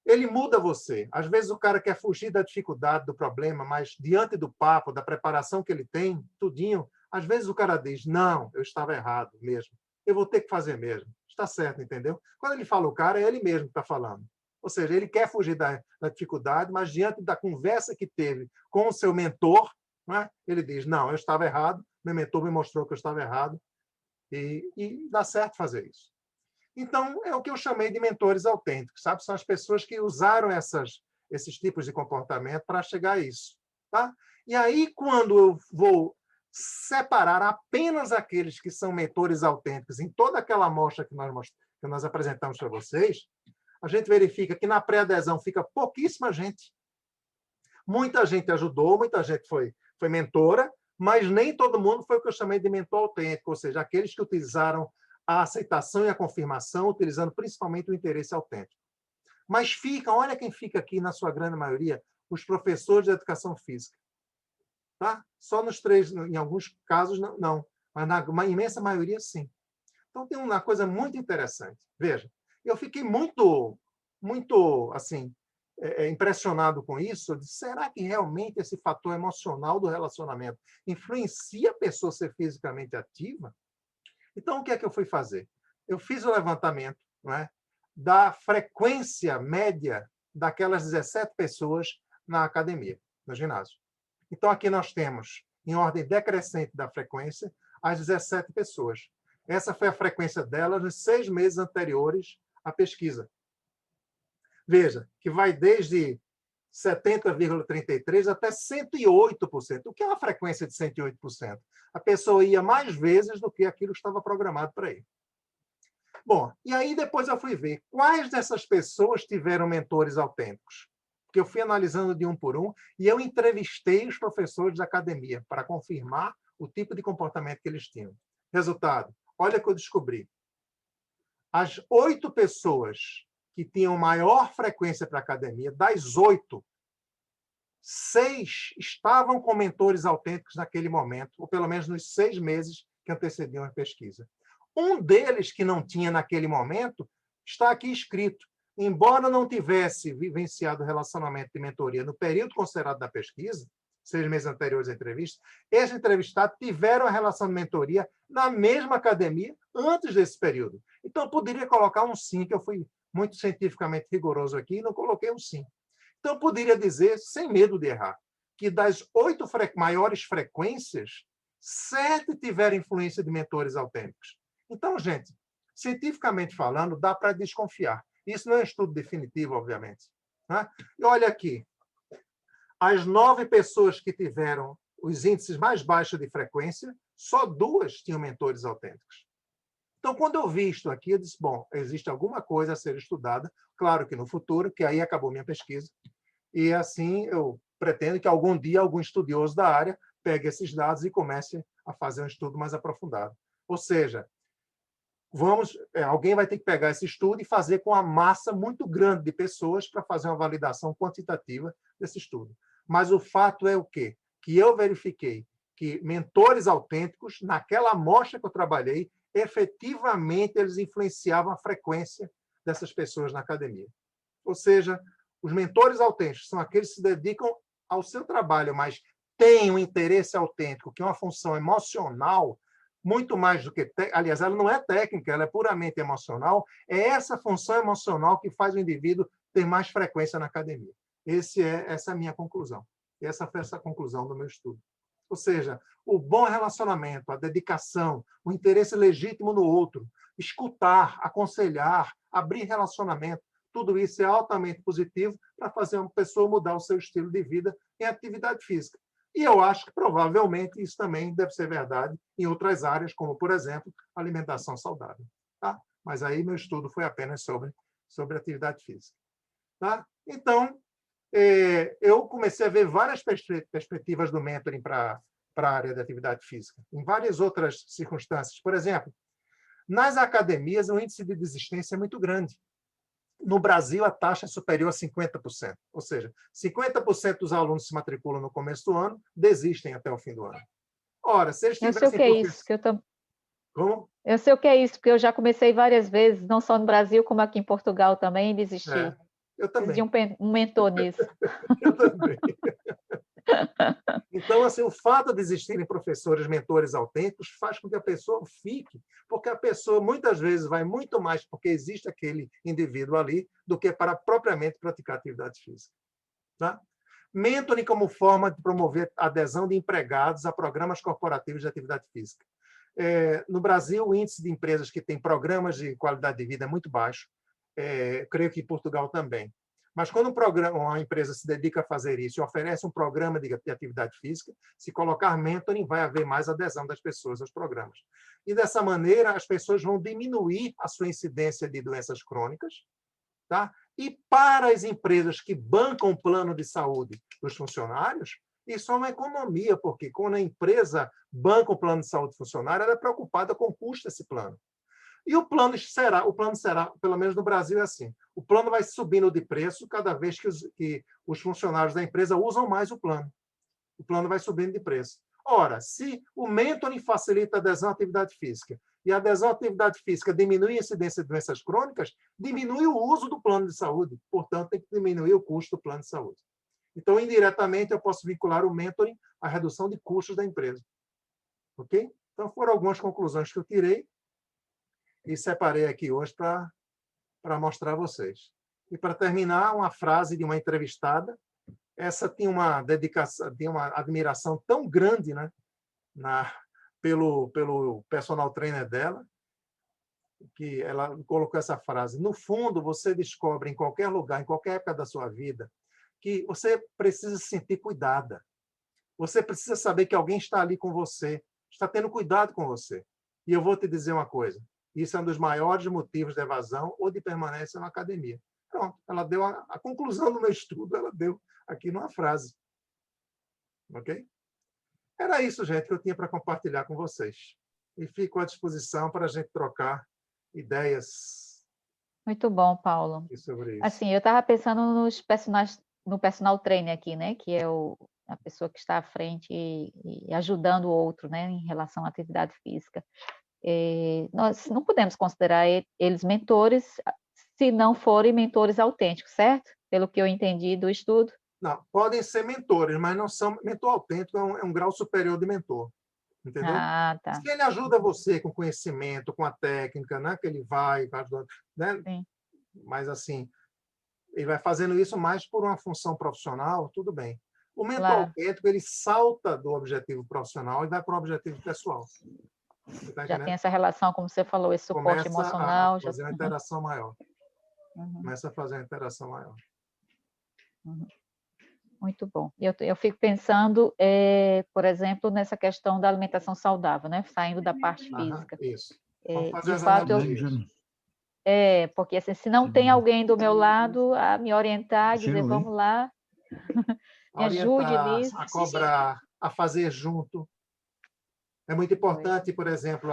Ele muda você. Às vezes o cara quer fugir da dificuldade, do problema, mas diante do papo, da preparação que ele tem, tudinho, às vezes o cara diz, não, eu estava errado mesmo. Eu vou ter que fazer mesmo. Está certo, entendeu? Quando ele fala o cara, é ele mesmo que está falando. Ou seja, ele quer fugir da dificuldade, mas diante da conversa que teve com o seu mentor, né, ele diz, não, eu estava errado, meu mentor me mostrou que eu estava errado, e dá certo fazer isso. Então, é o que eu chamei de mentores autênticos, sabe? São as pessoas que usaram esses tipos de comportamento para chegar a isso. Tá? E aí, quando eu vou separar apenas aqueles que são mentores autênticos em toda aquela amostra que nós apresentamos para vocês, a gente verifica que na pré-adesão fica pouquíssima gente. Muita gente ajudou, muita gente foi mentora, mas nem todo mundo foi o que eu chamei de mentor autêntico, ou seja, aqueles que utilizaram a aceitação e a confirmação, utilizando principalmente o interesse autêntico. Mas ficam, olha quem fica aqui na sua grande maioria, os professores de educação física. Tá? Só nos 3, em alguns casos, não. Mas na imensa maioria, sim. Então, tem uma coisa muito interessante. Veja, eu fiquei muito assim, impressionado com isso. Eu disse, será que realmente esse fator emocional do relacionamento influencia a pessoa ser fisicamente ativa? Então, o que é que eu fui fazer? Eu fiz o levantamento, não é, da frequência média daquelas 17 pessoas na academia, no ginásio. Então, aqui nós temos, em ordem decrescente da frequência, as 17 pessoas. Essa foi a frequência delas nos 6 meses anteriores à pesquisa. Veja, que vai desde 70,33% até 108%. O que é uma frequência de 108%? A pessoa ia mais vezes do que aquilo que estava programado para ir. Bom, e aí depois eu fui ver quais dessas pessoas tiveram mentores autênticos. Porque eu fui analisando de um por um e eu entrevistei os professores da academia para confirmar o tipo de comportamento que eles tinham. Resultado, olha o que eu descobri. As 8 pessoas que tinham maior frequência para a academia, das 8, 6 estavam com mentores autênticos naquele momento, ou pelo menos nos 6 meses que antecediam a pesquisa. Um deles, que não tinha naquele momento, está aqui escrito. Embora não tivesse vivenciado relacionamento de mentoria no período considerado da pesquisa, 6 meses anteriores à entrevista, esses entrevistados tiveram a relação de mentoria na mesma academia antes desse período. Então, eu poderia colocar um sim, que eu fui muito cientificamente rigoroso aqui, e não coloquei um sim. Então, eu poderia dizer, sem medo de errar, que das 8 maiores frequências, 7 tiveram influência de mentores autênticos. Então, gente, cientificamente falando, dá para desconfiar. Isso não é um estudo definitivo, obviamente. Né? E olha aqui, as 9 pessoas que tiveram os índices mais baixos de frequência, só 2 tinham mentores autênticos. Então, quando eu vi isto aqui, eu disse, bom, existe alguma coisa a ser estudada, claro que no futuro, que aí acabou minha pesquisa, e assim eu pretendo que algum dia algum estudioso da área pegue esses dados e comece a fazer um estudo mais aprofundado. Ou seja, alguém vai ter que pegar esse estudo e fazer com uma massa muito grande de pessoas para fazer uma validação quantitativa desse estudo. Mas o fato é o quê? Que eu verifiquei que mentores autênticos, naquela amostra que eu trabalhei, efetivamente eles influenciavam a frequência dessas pessoas na academia. Ou seja, os mentores autênticos são aqueles que se dedicam ao seu trabalho, mas têm um interesse autêntico, que é uma função emocional, muito mais do que... Aliás, ela não é técnica, ela é puramente emocional. É essa função emocional que faz o indivíduo ter mais frequência na academia. Essa é a minha conclusão. Essa foi essa conclusão do meu estudo. Ou seja, o bom relacionamento, a dedicação, o interesse legítimo no outro, escutar, aconselhar, abrir relacionamento, tudo isso é altamente positivo para fazer uma pessoa mudar o seu estilo de vida em atividade física. E eu acho que, provavelmente, isso também deve ser verdade em outras áreas, como, por exemplo, alimentação saudável. Tá? Mas aí meu estudo foi apenas sobre atividade física. Tá? Então, eu comecei a ver várias perspectivas do mentoring para a área da atividade física, em várias outras circunstâncias. Por exemplo, nas academias, o índice de desistência é muito grande. No Brasil, a taxa é superior a 50%. Ou seja, 50% dos alunos que se matriculam no começo do ano desistem até o fim do ano. Ora, se eles tivessem... Eu sei o que é isso, que eu também... Como? Eu sei o que é isso, porque eu já comecei várias vezes, não só no Brasil, como aqui em Portugal também, e desisti. Eu Preciso de também. um mentor nisso. Eu também. Então, assim, o fato de existirem professores, mentores autênticos faz com que a pessoa fique, porque a pessoa muitas vezes vai muito mais porque existe aquele indivíduo ali do que para propriamente praticar atividade física. Tá? Mentoring como forma de promover a adesão de empregados a programas corporativos de atividade física. No Brasil, o índice de empresas que têm programas de qualidade de vida é muito baixo. Creio que em Portugal também. Mas quando uma empresa se dedica a fazer isso e oferece um programa de atividade física, se colocar mentoring, vai haver mais adesão das pessoas aos programas. E dessa maneira, as pessoas vão diminuir a sua incidência de doenças crônicas. Tá? E para as empresas que bancam o plano de saúde dos funcionários, isso é uma economia, porque quando a empresa banca o plano de saúde do funcionário, ela é preocupada com o custo desse plano. E o plano será, pelo menos no Brasil é assim, o plano vai subindo de preço cada vez que os funcionários da empresa usam mais o plano. O plano vai subindo de preço. Ora, se o mentoring facilita a adesão à atividade física e a adesão à atividade física diminui a incidência de doenças crônicas, diminui o uso do plano de saúde. Portanto, tem que diminuir o custo do plano de saúde. Então, indiretamente, eu posso vincular o mentoring à redução de custos da empresa. Ok? Então, foram algumas conclusões que eu tirei e separei aqui hoje para mostrar a vocês. E, para terminar, uma frase de uma entrevistada. Essa tinha uma dedicação, tinha uma admiração tão grande, né, pelo personal trainer dela, que ela colocou essa frase: no fundo, você descobre em qualquer lugar, em qualquer época da sua vida, que você precisa se sentir cuidada. Você precisa saber que alguém está ali com você, está tendo cuidado com você. E eu vou te dizer uma coisa, isso é um dos maiores motivos de evasão ou de permanência na academia. Pronto, ela deu a conclusão do meu estudo, ela deu aqui numa frase. Ok? Era isso, gente, que eu tinha para compartilhar com vocês. E fico à disposição para a gente trocar ideias. Muito bom, Paulo. Sobre isso. Assim, eu estava pensando no personal trainer aqui, né? Que é a pessoa que está à frente e ajudando o outro, né? Em relação à atividade física. Nós não podemos considerar eles mentores se não forem mentores autênticos, certo? Pelo que eu entendi do estudo. Não, podem ser mentores, mas não são... Mentor autêntico é um grau superior de mentor. Entendeu? Ah, tá. Se ele ajuda você com conhecimento, com a técnica, né? Que ele vai ajudando, né? Sim. Mas, assim, ele vai fazendo isso mais por uma função profissional, tudo bem. O mentor autêntico, ele salta do objetivo profissional e vai para o objetivo pessoal. Tá já tem essa relação, como você falou, esse suporte emocional. Começa a fazer uma interação maior. Começa a fazer uma interação maior. Muito bom. Eu fico pensando, por exemplo, nessa questão da alimentação saudável, né? Saindo da parte física. Isso. Vamos fazer de fato, porque assim, se não tem alguém do meu lado a me orientar, a dizer, vamos lá, me ajude nisso. A cobrar, a fazer junto. É muito importante, por exemplo,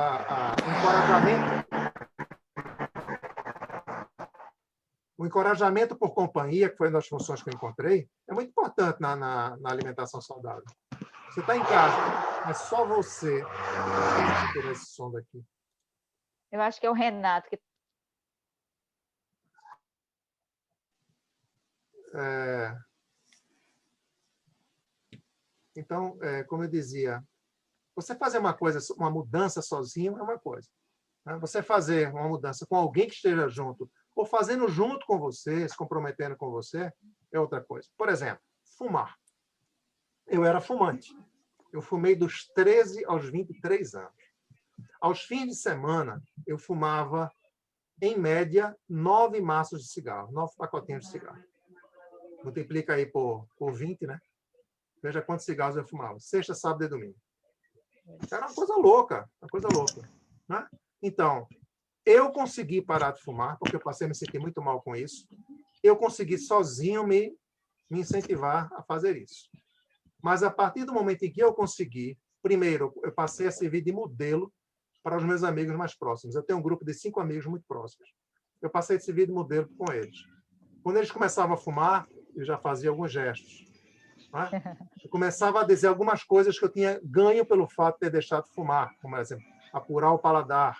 o encorajamento por companhia, que foi uma das funções que eu encontrei, é muito importante na alimentação saudável. Você está em casa, mas só você. Deixa eu tirar esse som daqui. Eu acho que é o Renato que... Então, como eu dizia, você fazer uma mudança sozinho é uma coisa. Né? Você fazer uma mudança com alguém que esteja junto, ou fazendo junto com você, se comprometendo com você, é outra coisa. Por exemplo, fumar. Eu era fumante. Eu fumei dos 13 aos 23 anos. Aos fins de semana, eu fumava, em média, 9 maços de cigarro, 9 pacotinhos de cigarro. Multiplica aí por 20, né? Veja quantos cigarros eu fumava. Sexta, sábado e domingo. Era uma coisa louca, né? Então, eu consegui parar de fumar, porque eu passei a me sentir muito mal com isso. Eu consegui sozinho me incentivar a fazer isso. Mas, a partir do momento em que eu consegui, primeiro, eu passei a servir de modelo para os meus amigos mais próximos. Eu tenho um grupo de 5 amigos muito próximos. Eu passei a servir de modelo com eles. Quando eles começavam a fumar, eu já fazia alguns gestos. Né? Eu começava a dizer algumas coisas que eu tinha ganho pelo fato de ter deixado de fumar, como, por exemplo, apurar o paladar.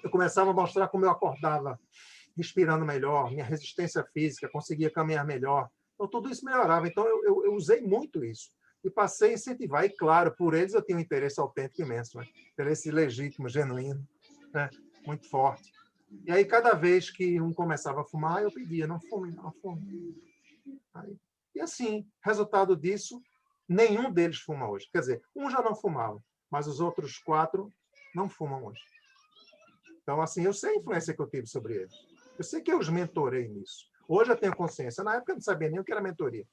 Eu começava a mostrar como eu acordava respirando melhor, minha resistência física, conseguia caminhar melhor. Então, tudo isso melhorava. Então, eu usei muito isso. E passei a incentivar. E, claro, por eles eu tinha um interesse autêntico imenso, né? Interesse legítimo, genuíno, né? Muito forte. E aí, cada vez que um começava a fumar, eu pedia, não fume, não fume. E assim, resultado disso, nenhum deles fuma hoje. Quer dizer, um já não fumava, mas os outros 4 não fumam hoje. Então, assim, eu sei a influência que eu tive sobre eles. Eu sei que eu os mentorei nisso. Hoje eu tenho consciência. Na época eu não sabia nem o que era mentoria.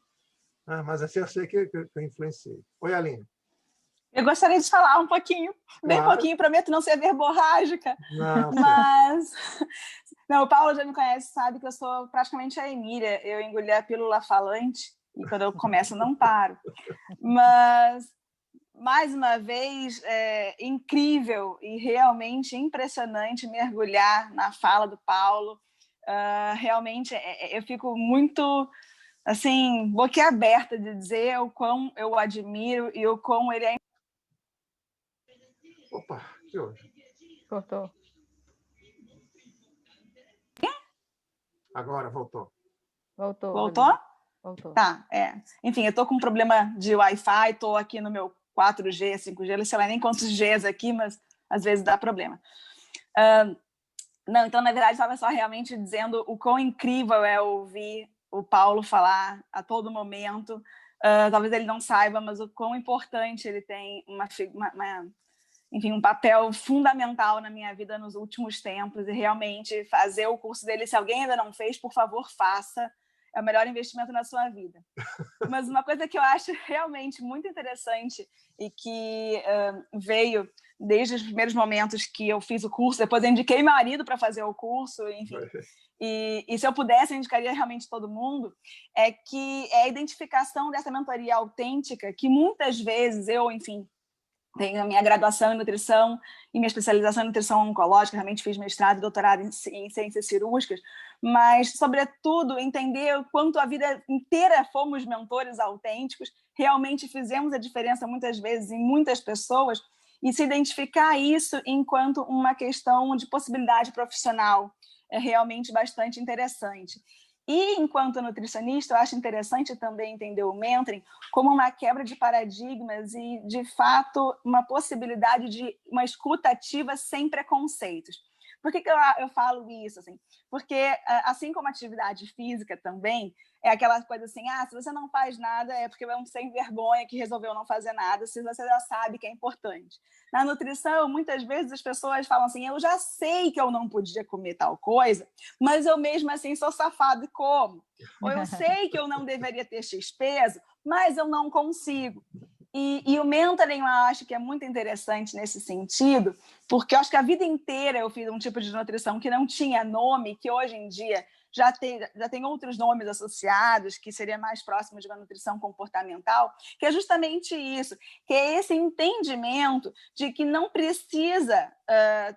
Mas assim, eu sei que eu influenciei. Oi, Aline. Eu gostaria de falar um pouquinho, bem pouquinho, prometo não ser verborrágica. Não, mas... Não, o Paulo já me conhece, sabe que eu sou praticamente a Emília. Eu engoli a pílula falante e quando eu começo não paro. Mas, mais uma vez, é incrível e realmente impressionante mergulhar na fala do Paulo. Realmente, eu fico muito... assim, boquiaberta de dizer o quão eu o admiro e o quão ele é... Opa, que hoje? Cortou. Agora voltou. Voltou? Voltou. Tá, Enfim, eu tô com um problema de Wi-Fi, tô aqui no meu 4G, 5G, não sei lá nem quantos Gs aqui, mas às vezes dá problema. Não, então, na verdade, estava só realmente dizendo o quão incrível é ouvir o Paulo falar a todo momento. Talvez ele não saiba, mas o quão importante ele tem enfim, um papel fundamental na minha vida nos últimos tempos, e realmente fazer o curso dele, se alguém ainda não fez, por favor, faça. É o melhor investimento na sua vida. Mas uma coisa que eu acho realmente muito interessante e que veio desde os primeiros momentos que eu fiz o curso, depois eu indiquei meu marido para fazer o curso, enfim, e se eu pudesse, eu indicaria realmente todo mundo, é que é a identificação dessa mentoria autêntica que muitas vezes eu, enfim, tenho a minha graduação em nutrição e minha especialização em nutrição oncológica, realmente fiz mestrado e doutorado em ciências cirúrgicas, mas, sobretudo, entender o quanto a vida inteira fomos mentores autênticos, realmente fizemos a diferença muitas vezes em muitas pessoas, e se identificar isso enquanto uma questão de possibilidade profissional é realmente bastante interessante. E, enquanto nutricionista, eu acho interessante também entender o mentoring como uma quebra de paradigmas e, de fato, uma possibilidade de uma escuta ativa sem preconceitos. Por que eu falo isso? Assim? Porque, assim como a atividade física também, é aquela coisa assim, se você não faz nada é porque é um sem vergonha que resolveu não fazer nada, se você já sabe que é importante. Na nutrição, muitas vezes as pessoas falam assim, eu já sei que eu não podia comer tal coisa, mas eu mesmo assim sou safado e como. Ou eu sei que eu não deveria ter X peso, mas eu não consigo. E o mentoring eu acho que é muito interessante nesse sentido, porque eu acho que a vida inteira eu fiz um tipo de nutrição que não tinha nome, que hoje em dia já tem outros nomes associados, que seria mais próximo de uma nutrição comportamental, que é justamente isso, que é esse entendimento de que não precisa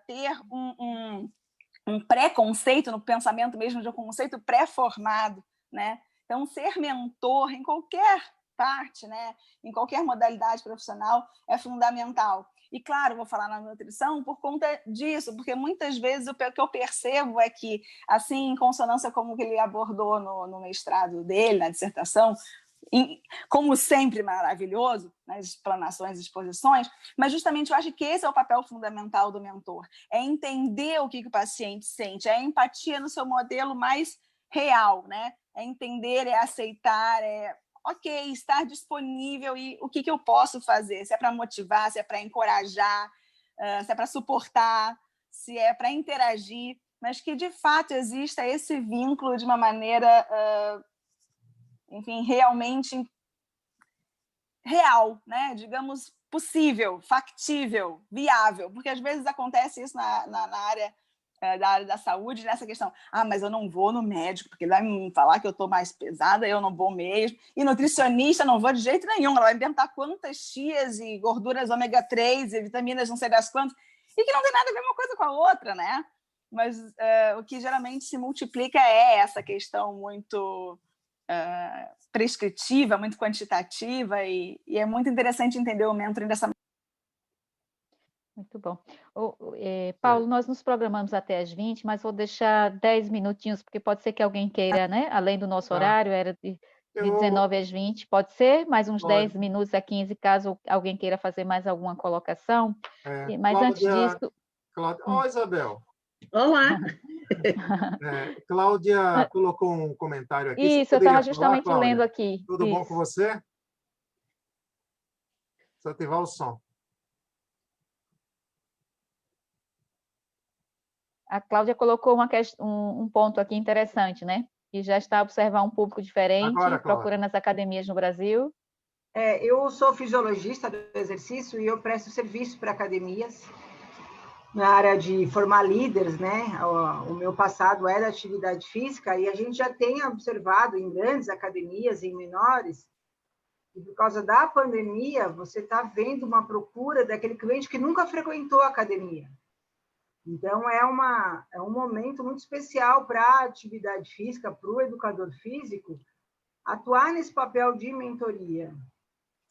ter um preconceito no pensamento mesmo, de um conceito pré-formado, né? Então, ser mentor em qualquer parte, né, em qualquer modalidade profissional, é fundamental. E, claro, vou falar na nutrição por conta disso, porque muitas vezes o que eu percebo é que, assim, em consonância com o que ele abordou no mestrado dele, na dissertação, como sempre maravilhoso, nas explanações e exposições, mas justamente eu acho que esse é o papel fundamental do mentor, é entender o que o paciente sente, é a empatia no seu modelo mais real, né? É entender, é aceitar, ok, estar disponível e o que eu posso fazer, se é para motivar, se é para encorajar, se é para suportar, se é para interagir, mas que de fato exista esse vínculo de uma maneira enfim, realmente real, né? Digamos, possível, factível, viável, porque às vezes acontece isso na área da área da saúde, nessa questão, mas eu não vou no médico, porque ele vai me falar que eu estou mais pesada, eu não vou mesmo, e nutricionista não vou de jeito nenhum, ela vai me perguntar quantas chias e gorduras ômega 3 e vitaminas não sei das quantas, e que não tem nada a ver uma coisa com a outra, né? Mas o que geralmente se multiplica é essa questão muito prescritiva, muito quantitativa, e é muito interessante entender o mentoring dessa. Muito bom. Paulo, nós nos programamos até às 20, mas vou deixar 10 minutinhos, porque pode ser que alguém queira, né? Além do nosso horário, era de 19 às 20, pode ser? Mais uns 10 minutos a 15, caso alguém queira fazer mais alguma colocação. Mas Cláudia, antes disso... Isabel. Olá! Cláudia colocou um comentário aqui. Isso, eu estava justamente lendo aqui. Tudo bom com você? Só ativar o som. A Cláudia colocou um ponto aqui interessante, né? Que já está a observar um público diferente, procurando as academias no Brasil. Eu sou fisiologista do exercício e eu presto serviço para academias na área de formar líderes, né? O meu passado é da atividade física e a gente já tem observado em grandes academias e em menores, e por causa da pandemia, você está vendo uma procura daquele cliente que nunca frequentou a academia. Então, é um momento muito especial para a atividade física, para o educador físico, atuar nesse papel de mentoria.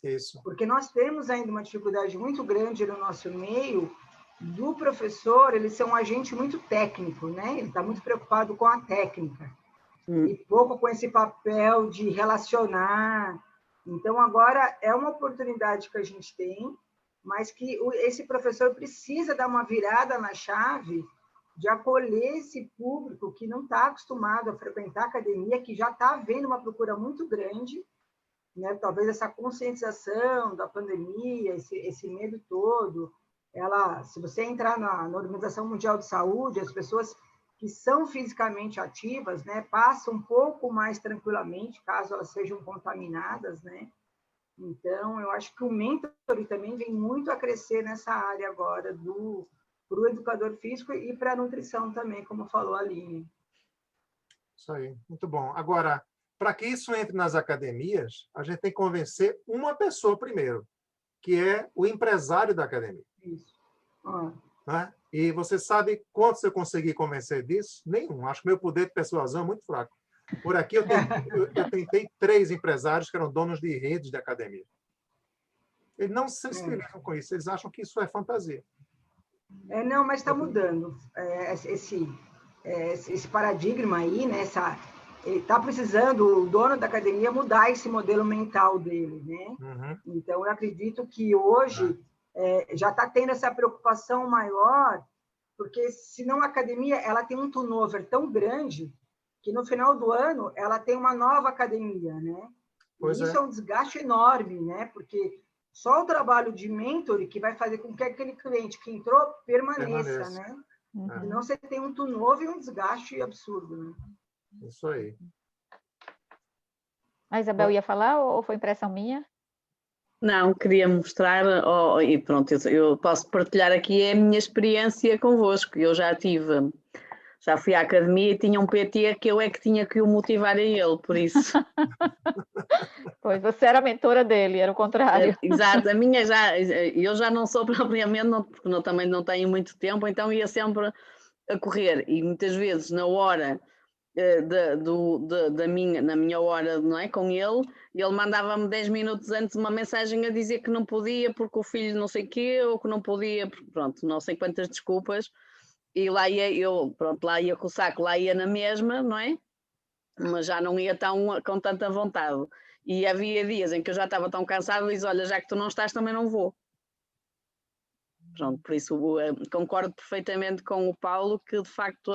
Isso. Porque nós temos ainda uma dificuldade muito grande no nosso meio do professor, ele ser um agente muito técnico, né? Ele está muito preocupado com a técnica e pouco com esse papel de relacionar. Então, agora é uma oportunidade que a gente tem, mas que esse professor precisa dar uma virada na chave de acolher esse público que não está acostumado a frequentar a academia, que já está havendo uma procura muito grande, né? Talvez essa conscientização da pandemia, esse medo todo, se você entrar na Organização Mundial de Saúde, as pessoas que são fisicamente ativas, né, passam um pouco mais tranquilamente, caso elas sejam contaminadas, né? Então, eu acho que o mentoring também vem muito a crescer nessa área agora para o educador físico e para a nutrição também, como falou a Aline. Isso aí, muito bom. Agora, para que isso entre nas academias, a gente tem que convencer uma pessoa primeiro, que é o empresário da academia. Isso. Né? E você sabe quantos eu consegui convencer disso? Nenhum. Acho que meu poder de persuasão é muito fraco. Por aqui eu tentei 3 empresários que eram donos de redes de academia. Eles não se sensibilizam com isso, eles acham que isso é fantasia. Não, mas está mudando. Esse paradigma aí, né? Está precisando o dono da academia mudar esse modelo mental dele, né? Uhum. Então, eu acredito que hoje já está tendo essa preocupação maior, porque senão a academia ela tem um turnover tão grande que no final do ano ela tem uma nova academia, né? Pois e isso é um desgaste enorme, né? Porque só o trabalho de mentoring que vai fazer com que aquele cliente que entrou permaneça. Né? Uhum. Senão você tem um turnover e um desgaste absurdo, né? Isso aí. A Isabel ia falar ou foi impressão minha? Não, queria mostrar, e pronto, eu posso partilhar aqui a minha experiência convosco. Eu já fui à academia e tinha um PT que eu é que tinha que o motivar a ele, por isso. Pois, você era a mentora dele, era o contrário. Exato, eu já não sou propriamente, porque eu também não tenho muito tempo, então ia sempre a correr, e muitas vezes na hora na minha hora, não é, com ele mandava-me 10 minutos antes uma mensagem a dizer que não podia porque o filho não sei o quê, ou que não podia, pronto, não sei quantas desculpas, e lá ia eu, pronto, lá ia com o saco, lá ia na mesma, não é? Mas já não ia com tanta vontade. E havia dias em que eu já estava tão cansada e disse, olha, já que tu não estás, também não vou. Pronto, por isso concordo perfeitamente com o Paulo que, de facto,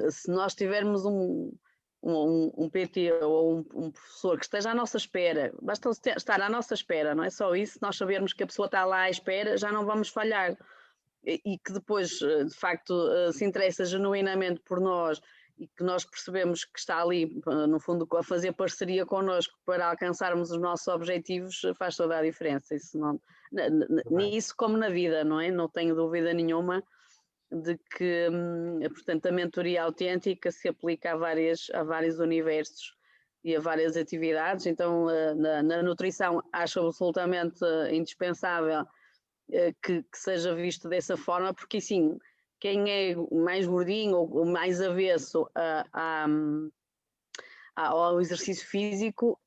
se nós tivermos um PT ou um professor que esteja à nossa espera, basta estar à nossa espera, não é só isso, nós sabermos que a pessoa está lá à espera, já não vamos falhar. E que depois, de facto, se interessa genuinamente por nós e que nós percebemos que está ali, no fundo, a fazer parceria connosco para alcançarmos os nossos objetivos, faz toda a diferença. Isso não, nisso como na vida, não é? Não tenho dúvida nenhuma de que, portanto, a mentoria autêntica se aplica a vários universos e a várias atividades. Então, na nutrição, acho absolutamente indispensável que seja visto dessa forma, porque sim, quem é mais gordinho ou mais avesso ao exercício físico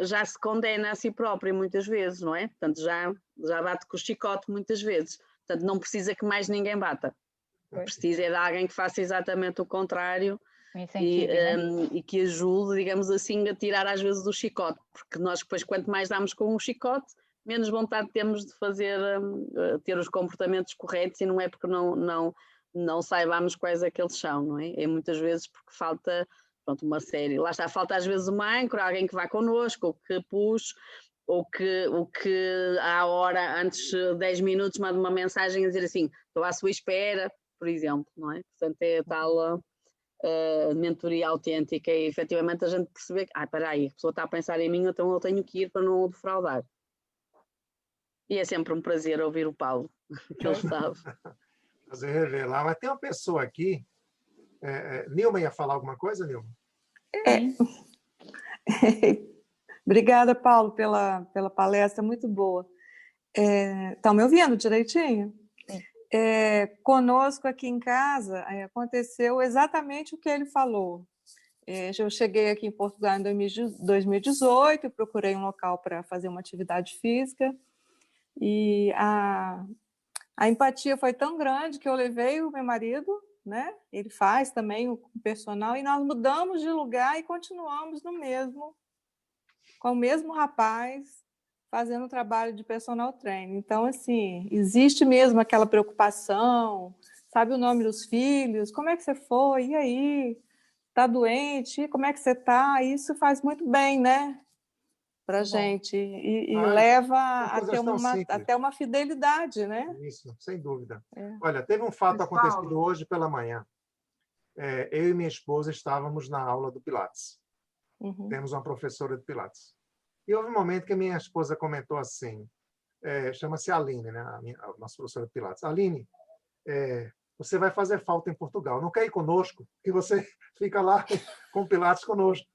já se condena a si próprio muitas vezes, não é? Portanto, já bate com o chicote muitas vezes. Portanto, não precisa que mais ninguém bata. Precisa é de alguém que faça exatamente o contrário e que ajude, digamos assim, a tirar às vezes do chicote, porque nós depois, quanto mais damos com o chicote, menos vontade temos de ter os comportamentos corretos, e não é porque não saibamos quais é que eles são, não é? É muitas vezes porque falta, pronto, uma série. Lá está, falta às vezes uma âncora, alguém que vá connosco, ou que puxe, ou que à hora, antes de 10 minutos, manda uma mensagem a dizer assim, estou à sua espera, por exemplo, não é? Portanto, é tal mentoria autêntica e efetivamente a gente perceber que, espera aí, a pessoa está a pensar em mim, então eu tenho que ir para não o defraudar. E é sempre um prazer ouvir o Paulo, que ele sabe. Fazer revelar. Mas tem uma pessoa aqui, Nilma ia falar alguma coisa, Nilma? Obrigada, Paulo, pela palestra, muito boa. Estão me ouvindo direitinho? Conosco aqui em casa aconteceu exatamente o que ele falou. Eu cheguei aqui em Portugal em 2018, procurei um local para fazer uma atividade física e a empatia foi tão grande que eu levei o meu marido, né? Ele faz também o personal, e nós mudamos de lugar e continuamos com o mesmo rapaz, fazendo o trabalho de personal trainer. Então, assim, existe mesmo aquela preocupação, sabe o nome dos filhos, como é que você foi, e aí, está doente, como é que você está? Isso faz muito bem, né? Para a gente, e leva até uma fidelidade, né? Isso, sem dúvida. Olha, teve um fato acontecido hoje pela manhã. Eu e minha esposa estávamos na aula do Pilates. Temos uma professora de Pilates. E houve um momento que a minha esposa comentou assim, chama-se Aline, né? A nossa professora de Pilates. Aline, você vai fazer falta em Portugal. Não quer ir conosco? Que você fica lá com Pilates conosco.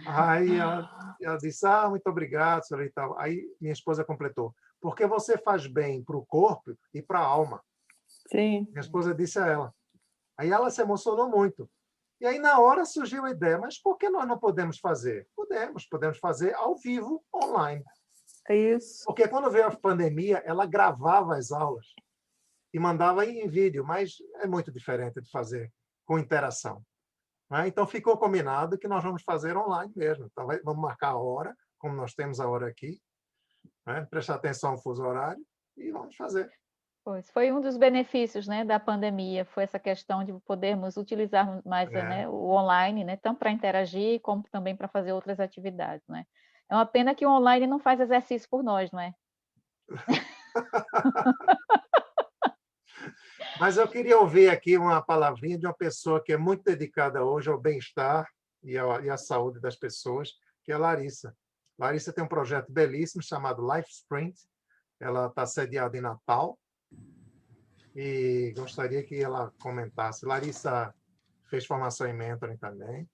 Aí ela disse, muito obrigado, senhora, e tal. Aí minha esposa completou, porque você faz bem para o corpo e para a alma. Sim. Minha esposa disse a ela. Aí ela se emocionou muito. E aí, na hora, surgiu a ideia, mas por que nós não podemos fazer? Podemos fazer ao vivo, online. É isso. Porque quando veio a pandemia, ela gravava as aulas e mandava em vídeo, mas é muito diferente de fazer com interação. Então, ficou combinado que nós vamos fazer online mesmo. Então, vamos marcar a hora, como nós temos a hora aqui, prestar atenção ao fuso horário e vamos fazer. Pois, foi um dos benefícios, né, da pandemia, foi essa questão de podermos utilizar mais né, o online, né, tanto para interagir como também para fazer outras atividades. Né? É uma pena que o online não faz exercício por nós, não é? Mas eu queria ouvir aqui uma palavrinha de uma pessoa que é muito dedicada hoje ao bem-estar e à saúde das pessoas, que é a Larissa. Larissa tem um projeto belíssimo chamado Life Sprint. Ela está sediada em Natal e gostaria que ela comentasse. Larissa fez formação em mentoring também.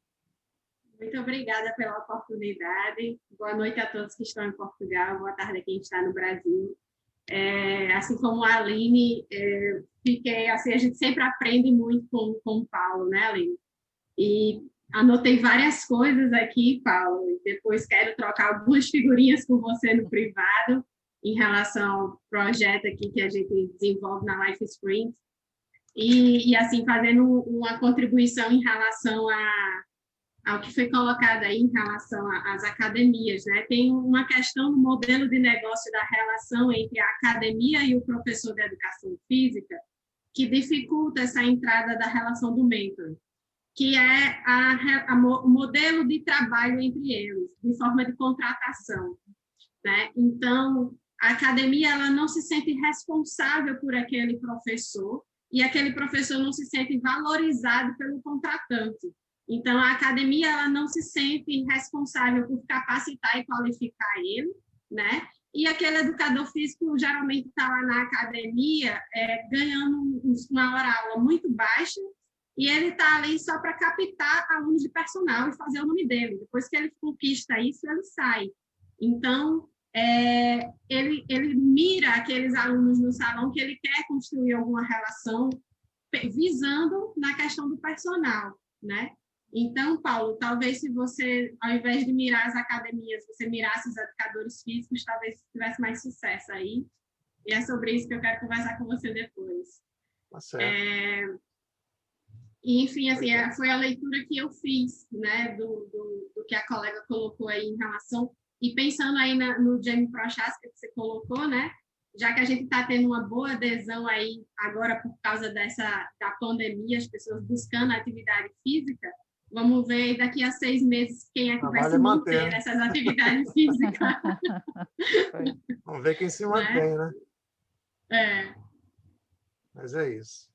Muito obrigada pela oportunidade. Boa noite a todos que estão em Portugal, boa tarde a quem está no Brasil. Assim como a Aline, assim, a gente sempre aprende muito com o Paulo, né, Aline? E anotei várias coisas aqui, Paulo, e depois quero trocar algumas figurinhas com você no privado em relação ao projeto aqui que a gente desenvolve na Life Sprint e assim, fazendo uma contribuição em relação ao que foi colocado aí em relação às academias, né? Tem uma questão no modelo de negócio da relação entre a academia e o professor de educação física que dificulta essa entrada da relação do mentor, que é o modelo de trabalho entre eles, de forma de contratação, né? Então, a academia ela não se sente responsável por aquele professor e aquele professor não se sente valorizado pelo contratante. Então, a academia ela não se sente responsável por capacitar e qualificar ele, né? E aquele educador físico geralmente está lá na academia ganhando uma hora-aula muito baixa e ele está ali só para captar alunos de personal e fazer o nome dele. Depois que ele conquista isso, ele sai. Então, ele mira aqueles alunos no salão que ele quer construir alguma relação visando na questão do personal, né? Então, Paulo, talvez se você, ao invés de mirar as academias, você mirasse os educadores físicos, talvez tivesse mais sucesso aí. E é sobre isso que eu quero conversar com você depois. Tá certo. E, enfim, assim, foi a leitura que eu fiz, né, do que a colega colocou aí em relação... E pensando aí no Jamie Prochaska que você colocou, né, já que a gente está tendo uma boa adesão aí agora por causa da pandemia, as pessoas buscando atividade física, vamos ver daqui a 6 meses quem é que vai se manter nessas atividades físicas. Vamos ver quem se mantém, né? Mas é isso.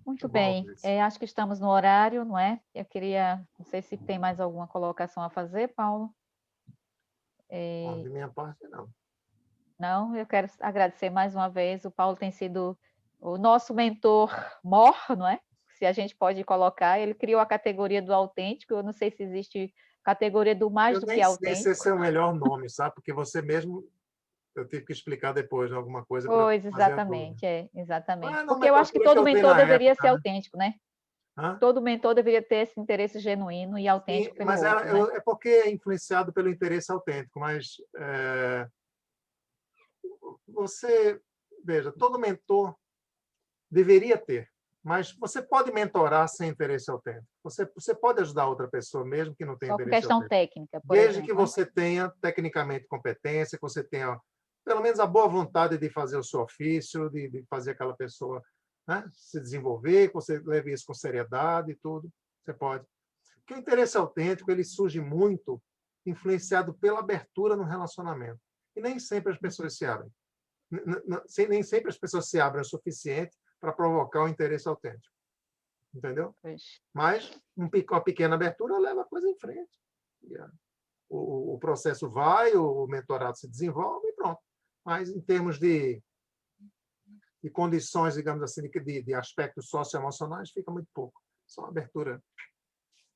Muito bem. Acho que estamos no horário, não é? Eu queria... Não sei se tem mais alguma colocação a fazer, Paulo. De minha parte, não. Não, eu quero agradecer mais uma vez. O Paulo tem sido o nosso mentor mor, não é? Se a gente pode colocar. Ele criou a categoria do autêntico. Eu não sei se existe categoria do mais do que autêntico. Eu nem sei se esse é o melhor nome, sabe? Porque você mesmo... Eu tive que explicar depois alguma coisa. Pois, exatamente. Exatamente. Porque eu acho que todo mentor deveria ser autêntico, né? Todo mentor deveria ter esse interesse genuíno e autêntico pelo mas outro, né? é porque é influenciado pelo interesse autêntico, mas você, veja, todo mentor deveria ter, mas você pode mentorar sem interesse autêntico. Você pode ajudar outra pessoa, mesmo que não tenha Só por interesse questão autêntico. técnica, por Desde exemplo, que você tenha tecnicamente competência, que você tenha pelo menos a boa vontade de fazer o seu ofício, de fazer aquela pessoa, né, se desenvolver, que você leve isso com seriedade e tudo, você pode. Porque o interesse autêntico ele surge muito influenciado pela abertura no relacionamento. E nem sempre as pessoas se abrem. Nem sempre as pessoas se abrem o suficiente para provocar o interesse autêntico. Entendeu? Pois. Mas uma pequena abertura leva a coisa em frente. O processo vai, o mentorado se desenvolve e pronto. Mas em termos de condições, digamos assim, de aspectos socioemocionais, fica muito pouco. Só uma abertura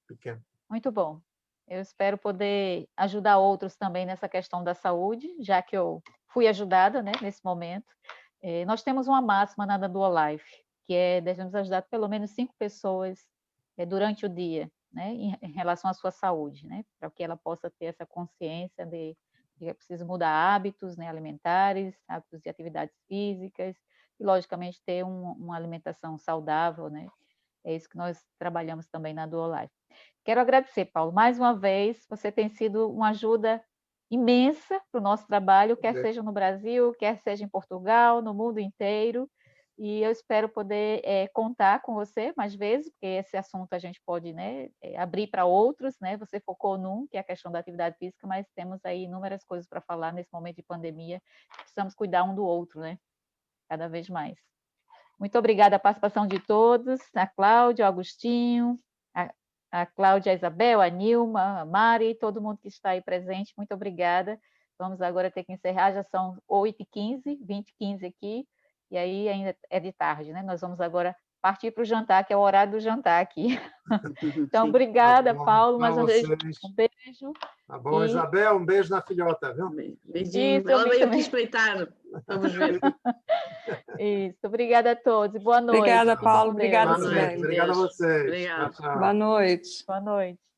pequena. Muito bom. Eu espero poder ajudar outros também nessa questão da saúde, já que eu fui ajudada, né, nesse momento. Nós temos uma máxima na Duolife, que devemos ajudar pelo menos 5 pessoas durante o dia, né, em relação à sua saúde, né, para que ela possa ter essa consciência de que é preciso mudar hábitos, né, alimentares, hábitos de atividades físicas, e, logicamente, ter uma alimentação saudável, né. É isso que nós trabalhamos também na Duolife. Quero agradecer, Paulo, mais uma vez. Você tem sido uma ajuda imensa para o nosso trabalho, quer seja no Brasil, quer seja em Portugal, no mundo inteiro. E eu espero poder contar com você mais vezes, porque esse assunto a gente pode, né, abrir para outros, né? Você focou num, que é a questão da atividade física, mas temos aí inúmeras coisas para falar nesse momento de pandemia. Precisamos cuidar um do outro, né? Cada vez mais. Muito obrigada a participação de todos, a Cláudia, o Agostinho, a Cláudia, a Isabel, a Nilma, a Mari, todo mundo que está aí presente, muito obrigada. Vamos agora ter que encerrar, já são 8h15, 20h15 aqui, e aí ainda é de tarde, né? Nós vamos agora partir para o jantar, que é o horário do jantar aqui. Então, Sim. obrigada, Tá bom. Paulo, mais uma vez, um beijo. Tá bom, Isabel, um beijo na filhota, viu? Beijinho. Isso, Ela veio também. aqui espreitar. Vamos ver. Isso, obrigada a todos e boa noite. Obrigada, Fiquem Paulo. com Deus. Obrigada, Boa noite. Sibeli. Obrigado a vocês. Obrigada. Tchau, tchau. Boa noite. Boa noite.